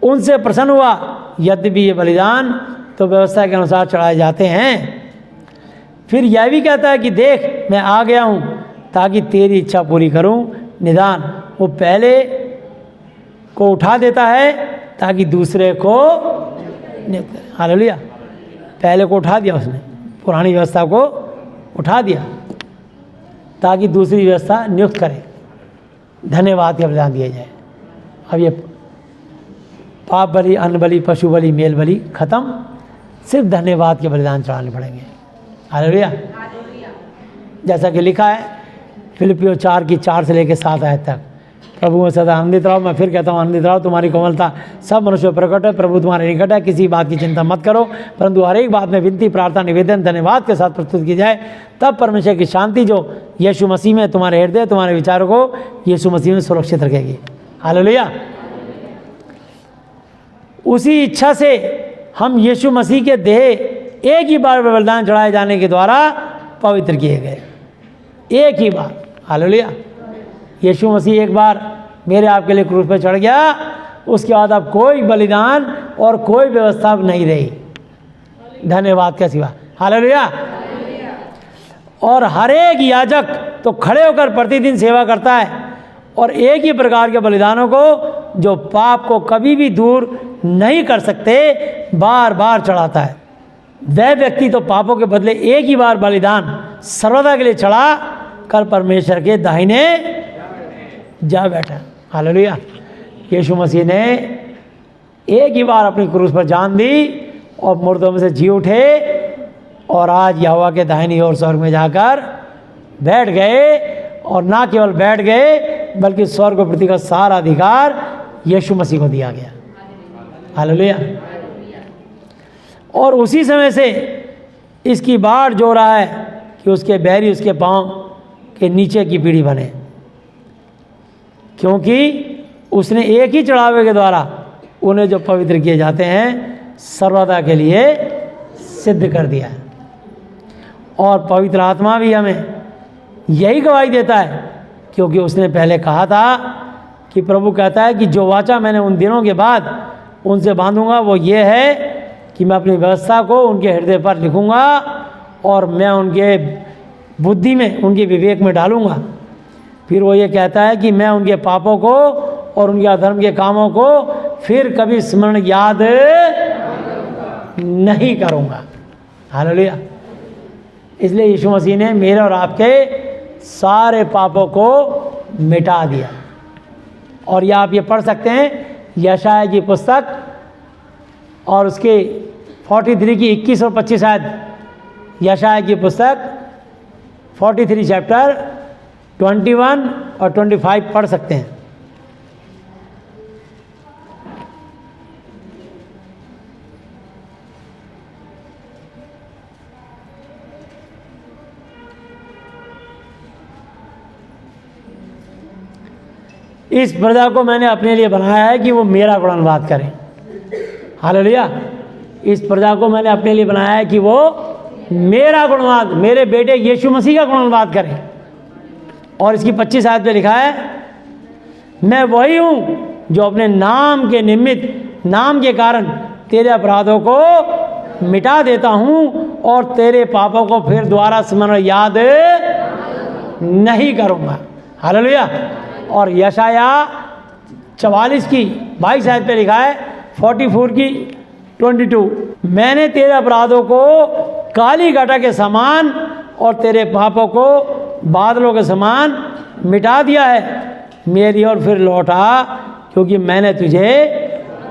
उनसे प्रसन्न हुआ। यद्यपि ये बलिदान तो व्यवस्था के अनुसार चढ़ाए जाते हैं। फिर यह भी कहता है कि देख मैं आ गया हूँ, ताकि तेरी इच्छा पूरी करूँ। निदान वो पहले को उठा देता है, ताकि दूसरे को नियुक्त करे। हालेलुया। पहले को उठा दिया उसने, पुरानी व्यवस्था को उठा दिया, ताकि दूसरी व्यवस्था नियुक्त करे। धन्यवाद का बलिदान दिया जाए। अब ये पाप बलि, अन्न बलि, पशु बलि, मेल बलि खत्म। सिर्फ धन्यवाद के बलिदान चढ़ाने पड़ेंगे। हालेलुया। जैसा कि लिखा है फिलिपियों 4 की 4 से लेकर 7 आयत तक, प्रभु में सदा आनंदित रहो। मैं फिर कहता हूँ आनंदित रहो। तुम्हारी कोमलता सब मनुष्यों पर प्रकट है। प्रभु तुम्हारे निकट है। किसी बात की चिंता मत करो, परंतु हर एक बात में विनती, प्रार्थना, निवेदन, धन्यवाद के साथ प्रस्तुत की जाए। तब परमेश्वर की शांति जो यीशु मसीह में तुम्हारे हृदय, तुम्हारे विचारों को यीशु मसीह में सुरक्षित रखेगी। हालेलुया। उसी इच्छा से हम यीशु मसीह के देह एक ही बार बलिदान चढ़ाए जाने के द्वारा पवित्र किए गए। एक ही बार। हालेलुया। यीशु मसीह एक बार मेरे आपके लिए क्रूस पर चढ़ गया, उसके बाद अब कोई बलिदान और कोई व्यवस्था नहीं रही, धन्यवाद के सिवा। हालेलुया। और हर एक याजक तो खड़े होकर प्रतिदिन सेवा करता है, और एक ही प्रकार के बलिदानों को जो पाप को कभी भी दूर नहीं कर सकते बार बार चढ़ाता है। वह व्यक्ति तो पापों के बदले एक ही बार बलिदान सर्वदा के लिए चढ़ा कर परमेश्वर के दाहिने जा बैठा। हालेलुया। यीशु मसीह ने एक ही बार अपनी क्रूस पर जान दी और मुर्दों में से जी उठे, और आज यहोवा के दाहिनी ओर स्वर्ग में जाकर बैठ गए। और ना केवल बैठ गए, बल्कि स्वर्ग प्रति का सारा अधिकार यीशु मसीह को दिया गया। हालेलुया। और उसी समय से इसकी बाढ़ जो रहा है कि उसके बैरी उसके पांव के नीचे की पीढ़ी बने, क्योंकि उसने एक ही चढ़ावे के द्वारा उन्हें जो पवित्र किए जाते हैं सर्वदा के लिए सिद्ध कर दिया है। और पवित्र आत्मा भी हमें यही गवाही देता है, क्योंकि उसने पहले कहा था कि प्रभु कहता है कि जो वाचा मैंने उन दिनों के बाद उनसे बांधूंगा वो ये है कि मैं अपनी व्यवस्था को उनके हृदय पर लिखूंगा, और मैं उनके बुद्धि में, उनके विवेक में डालूंगा। फिर वो ये कहता है कि मैं उनके पापों को और उनके अधर्म के कामों को फिर कभी स्मरण याद नहीं करूंगा। हालेलुया। इसलिए यीशु मसीह ने मेरे और आपके सारे पापों को मिटा दिया। और ये आप ये पढ़ सकते हैं यशायाह की पुस्तक और उसके 43 की 21 और 25 आयत। यशायाह की पुस्तक 43 चैप्टर 21 और 25 पढ़ सकते हैं। इस प्रजा को मैंने अपने लिए बनाया है कि वो मेरा गुणगान करें। हालेलुया। इस प्रजा को मैंने अपने लिए बनाया है कि वो मेरा गुणगान, मेरे बेटे यीशु मसीह का गुणगान करें। और इसकी 25 आयत में लिखा है, मैं वही हूँ जो अपने नाम के निमित्त, नाम के कारण तेरे अपराधों को मिटा देता हूँ और तेरे पापों को फिर दोबारा स्मरण याद नहीं करूँगा। हालेलुया। और यशाया 44 की 22 आयत पे लिखा है, 44 की 22, मैंने तेरे अपराधों को काली घटा के समान और तेरे पापों को बादलों के समान मिटा दिया है, मेरी ओर फिर लौटा क्योंकि मैंने तुझे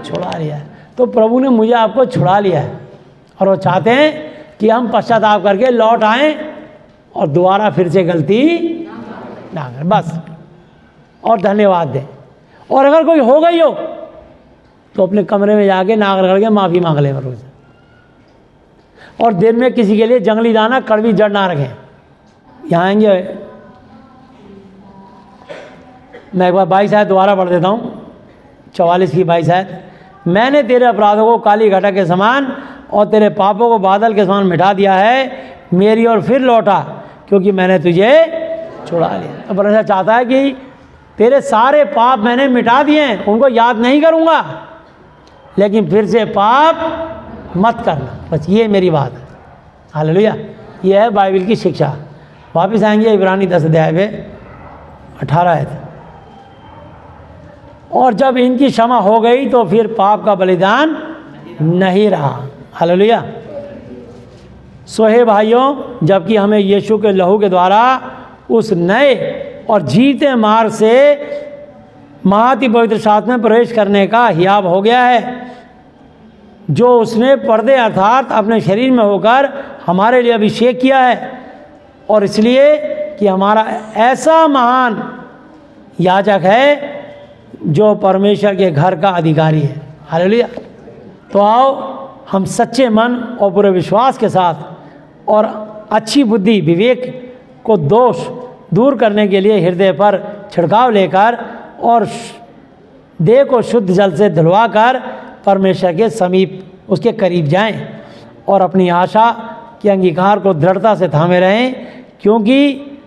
छुड़ा लिया है। तो प्रभु ने मुझे आपको छुड़ा लिया है और वो चाहते हैं कि हम पश्चाताप करके लौट आएं और दोबारा फिर से गलती ना करें, बस, और धन्यवाद दें। और अगर कोई हो गई हो तो अपने कमरे में जाके नाक रगड़ के माफ़ी मांग ले प्रभु से। और दिन में किसी के लिए जंगली दाना, कड़वी जड़ ना रखें। यहाँ आएंगे, मैं एक बार 22 आयत दोबारा पढ़ देता हूँ, 44 की 22 आयत, मैंने तेरे अपराधों को काली घटा के समान और तेरे पापों को बादल के समान मिटा दिया है, मेरी ओर फिर लौटा क्योंकि मैंने तुझे छुड़ा लिया। तो परमेश्वर चाहता है कि तेरे सारे पाप मैंने मिटा दिए हैं, उनको याद नहीं करूँगा, लेकिन फिर से पाप मत करना, बस ये मेरी बात है। हालेलुया। ये है बाइबल की शिक्षा। वापस आएंगे इब्रानी 10 अध्याय पे 18 आयत, और जब इनकी क्षमा हो गई तो फिर पाप का बलिदान नहीं रहा। हालेलुया। सो हे भाइयों, जबकि हमें यीशु के लहू के द्वारा उस नए और जीते मार्ग से महाति पवित्र साथ में प्रवेश करने का हियाब हो गया है, जो उसने पर्दे अर्थात अपने शरीर में होकर हमारे लिए अभिषेक किया है, और इसलिए कि हमारा ऐसा महान याजक है जो परमेश्वर के घर का अधिकारी है। हालेलुया। तो आओ हम सच्चे मन और पूरे विश्वास के साथ और अच्छी बुद्धि विवेक को दोष दूर करने के लिए हृदय पर छिड़काव लेकर और देह को शुद्ध जल से धुलवा कर परमेश्वर के समीप, उसके करीब जाएं और अपनी आशा के अंगीकार को दृढ़ता से थामे रहें, क्योंकि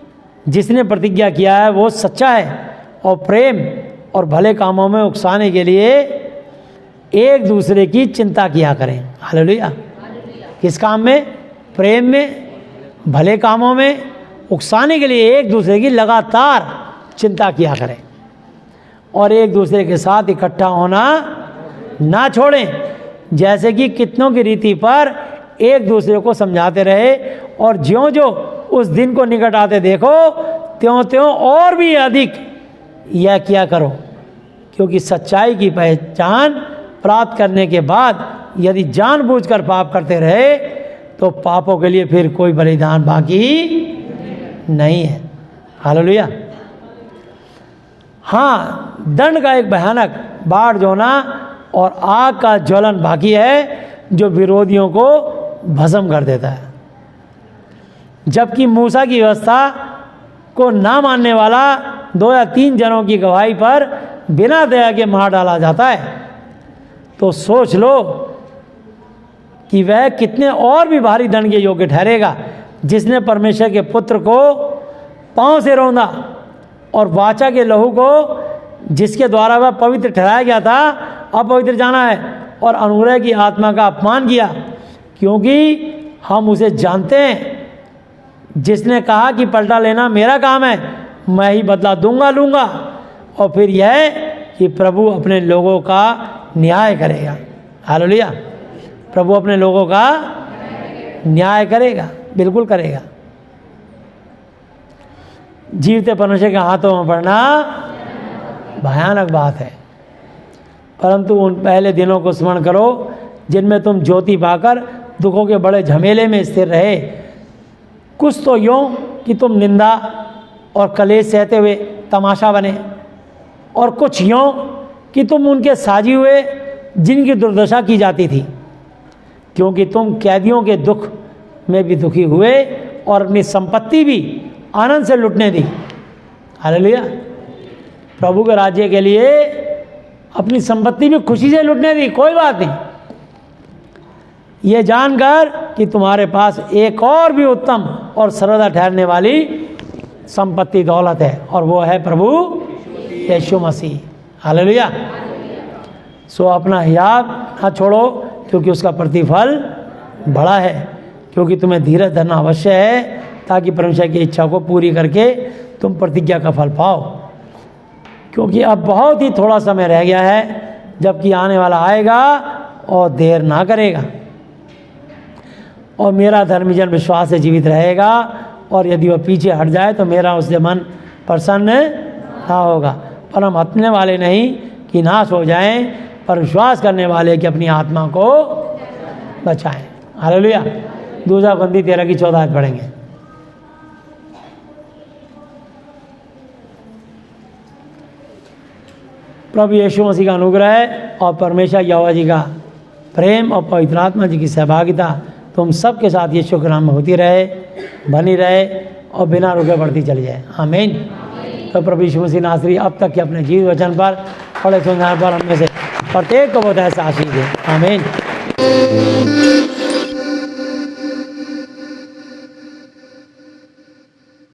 जिसने प्रतिज्ञा किया है वो सच्चा है। और प्रेम और भले कामों में उकसाने के लिए एक दूसरे की चिंता किया करें। हालेलुया। किस काम में? प्रेम में, भले कामों में, उकसाने के लिए एक दूसरे की लगातार चिंता किया करें, और एक दूसरे के साथ इकट्ठा होना ना छोड़ें, जैसे कि कितनों की रीति पर एक दूसरे को समझाते रहे, और ज्यों-ज्यों उस दिन को निकट आते देखो त्यों-त्यों और भी अधिक यह किया करो, क्योंकि सच्चाई की पहचान प्राप्त करने के बाद यदि जानबूझकर पाप करते रहे तो पापों के लिए फिर कोई बलिदान बाकी नहीं है। हालेलुया। हाँ, दंड का एक भयानक बाढ़ जोना और आग का ज्वलन बाकी है जो विरोधियों को भस्म कर देता है। जबकि मूसा की व्यवस्था को ना मानने वाला 2 या 3 जनों की गवाही पर बिना दया के मार डाला जाता है, तो सोच लो कि वह कितने और भी भारी दंड के योग्य ठहरेगा, जिसने परमेश्वर के पुत्र को पांव से रौंदा और वाचा के लहू को जिसके द्वारा वह पवित्र ठहराया गया था अपवित्र जाना है, और अनुग्रह की आत्मा का अपमान किया, क्योंकि हम उसे जानते हैं जिसने कहा कि पलटा लेना मेरा काम है, मैं ही बदला लूँगा। और फिर यह कि प्रभु अपने लोगों का न्याय करेगा। हालेलुया। प्रभु अपने लोगों का न्याय करेगा, बिल्कुल करेगा। जीवते परमेश्वर के हाथों में पड़ना भयानक बात है, परंतु उन पहले दिनों को स्मरण करो जिनमें तुम ज्योति पाकर दुखों के बड़े झमेले में स्थिर रहे। कुछ तो यूँ कि तुम निंदा और कलेश सहते हुए तमाशा बने, और कुछ यूँ कि तुम उनके साजी हुए जिनकी दुर्दशा की जाती थी, क्योंकि तुम कैदियों के दुख में भी दुखी हुए और अपनी संपत्ति भी आनंद से लुटने दी। हालेलुया। प्रभु के राज्य के लिए अपनी संपत्ति भी खुशी से लुटने दी, कोई बात नहीं, ये जानकर कि तुम्हारे पास एक और भी उत्तम और सर्वदा ठहरने वाली संपत्ति दौलत है, और वो है प्रभु यीशु मसीह। हालेलुया। सो अपना हियाब ना छोड़ो, क्योंकि उसका प्रतिफल बड़ा है। क्योंकि तुम्हें धीरज धरना अवश्य है, ताकि परमेश्वर की इच्छा को पूरी करके तुम प्रतिज्ञा का फल पाओ। क्योंकि अब बहुत ही थोड़ा समय रह गया है, जबकि आने वाला आएगा और देर ना करेगा। और मेरा धर्मी जन विश्वास से जीवित रहेगा, और यदि वह पीछे हट जाए तो मेरा उससे मन प्रसन्न ना होगा। पर हम हटने वाले नहीं कि नाश हो जाएं, पर विश्वास करने वाले कि अपनी आत्मा को बचाएं। हालेलुया। 2 Corinthians 13-14 पढ़ेंगे। प्रभु यीशु मसीह का अनुग्रह और परमेश्वर यहोवा जी का प्रेम और पवित्र आत्मा जी की सहभागिता तुम सबके साथ यीशु के नाम में होती रहे, बनी रहे और बिना रुके बढ़ती चली जाए। आमीन। तो प्रभु यीशु मसीह नासरी अब तक के अपने जीवित वचन पर पढ़े सुनने पर हम में से प्रत्येक को बहुत ऐसा आशीष दे। आमीन।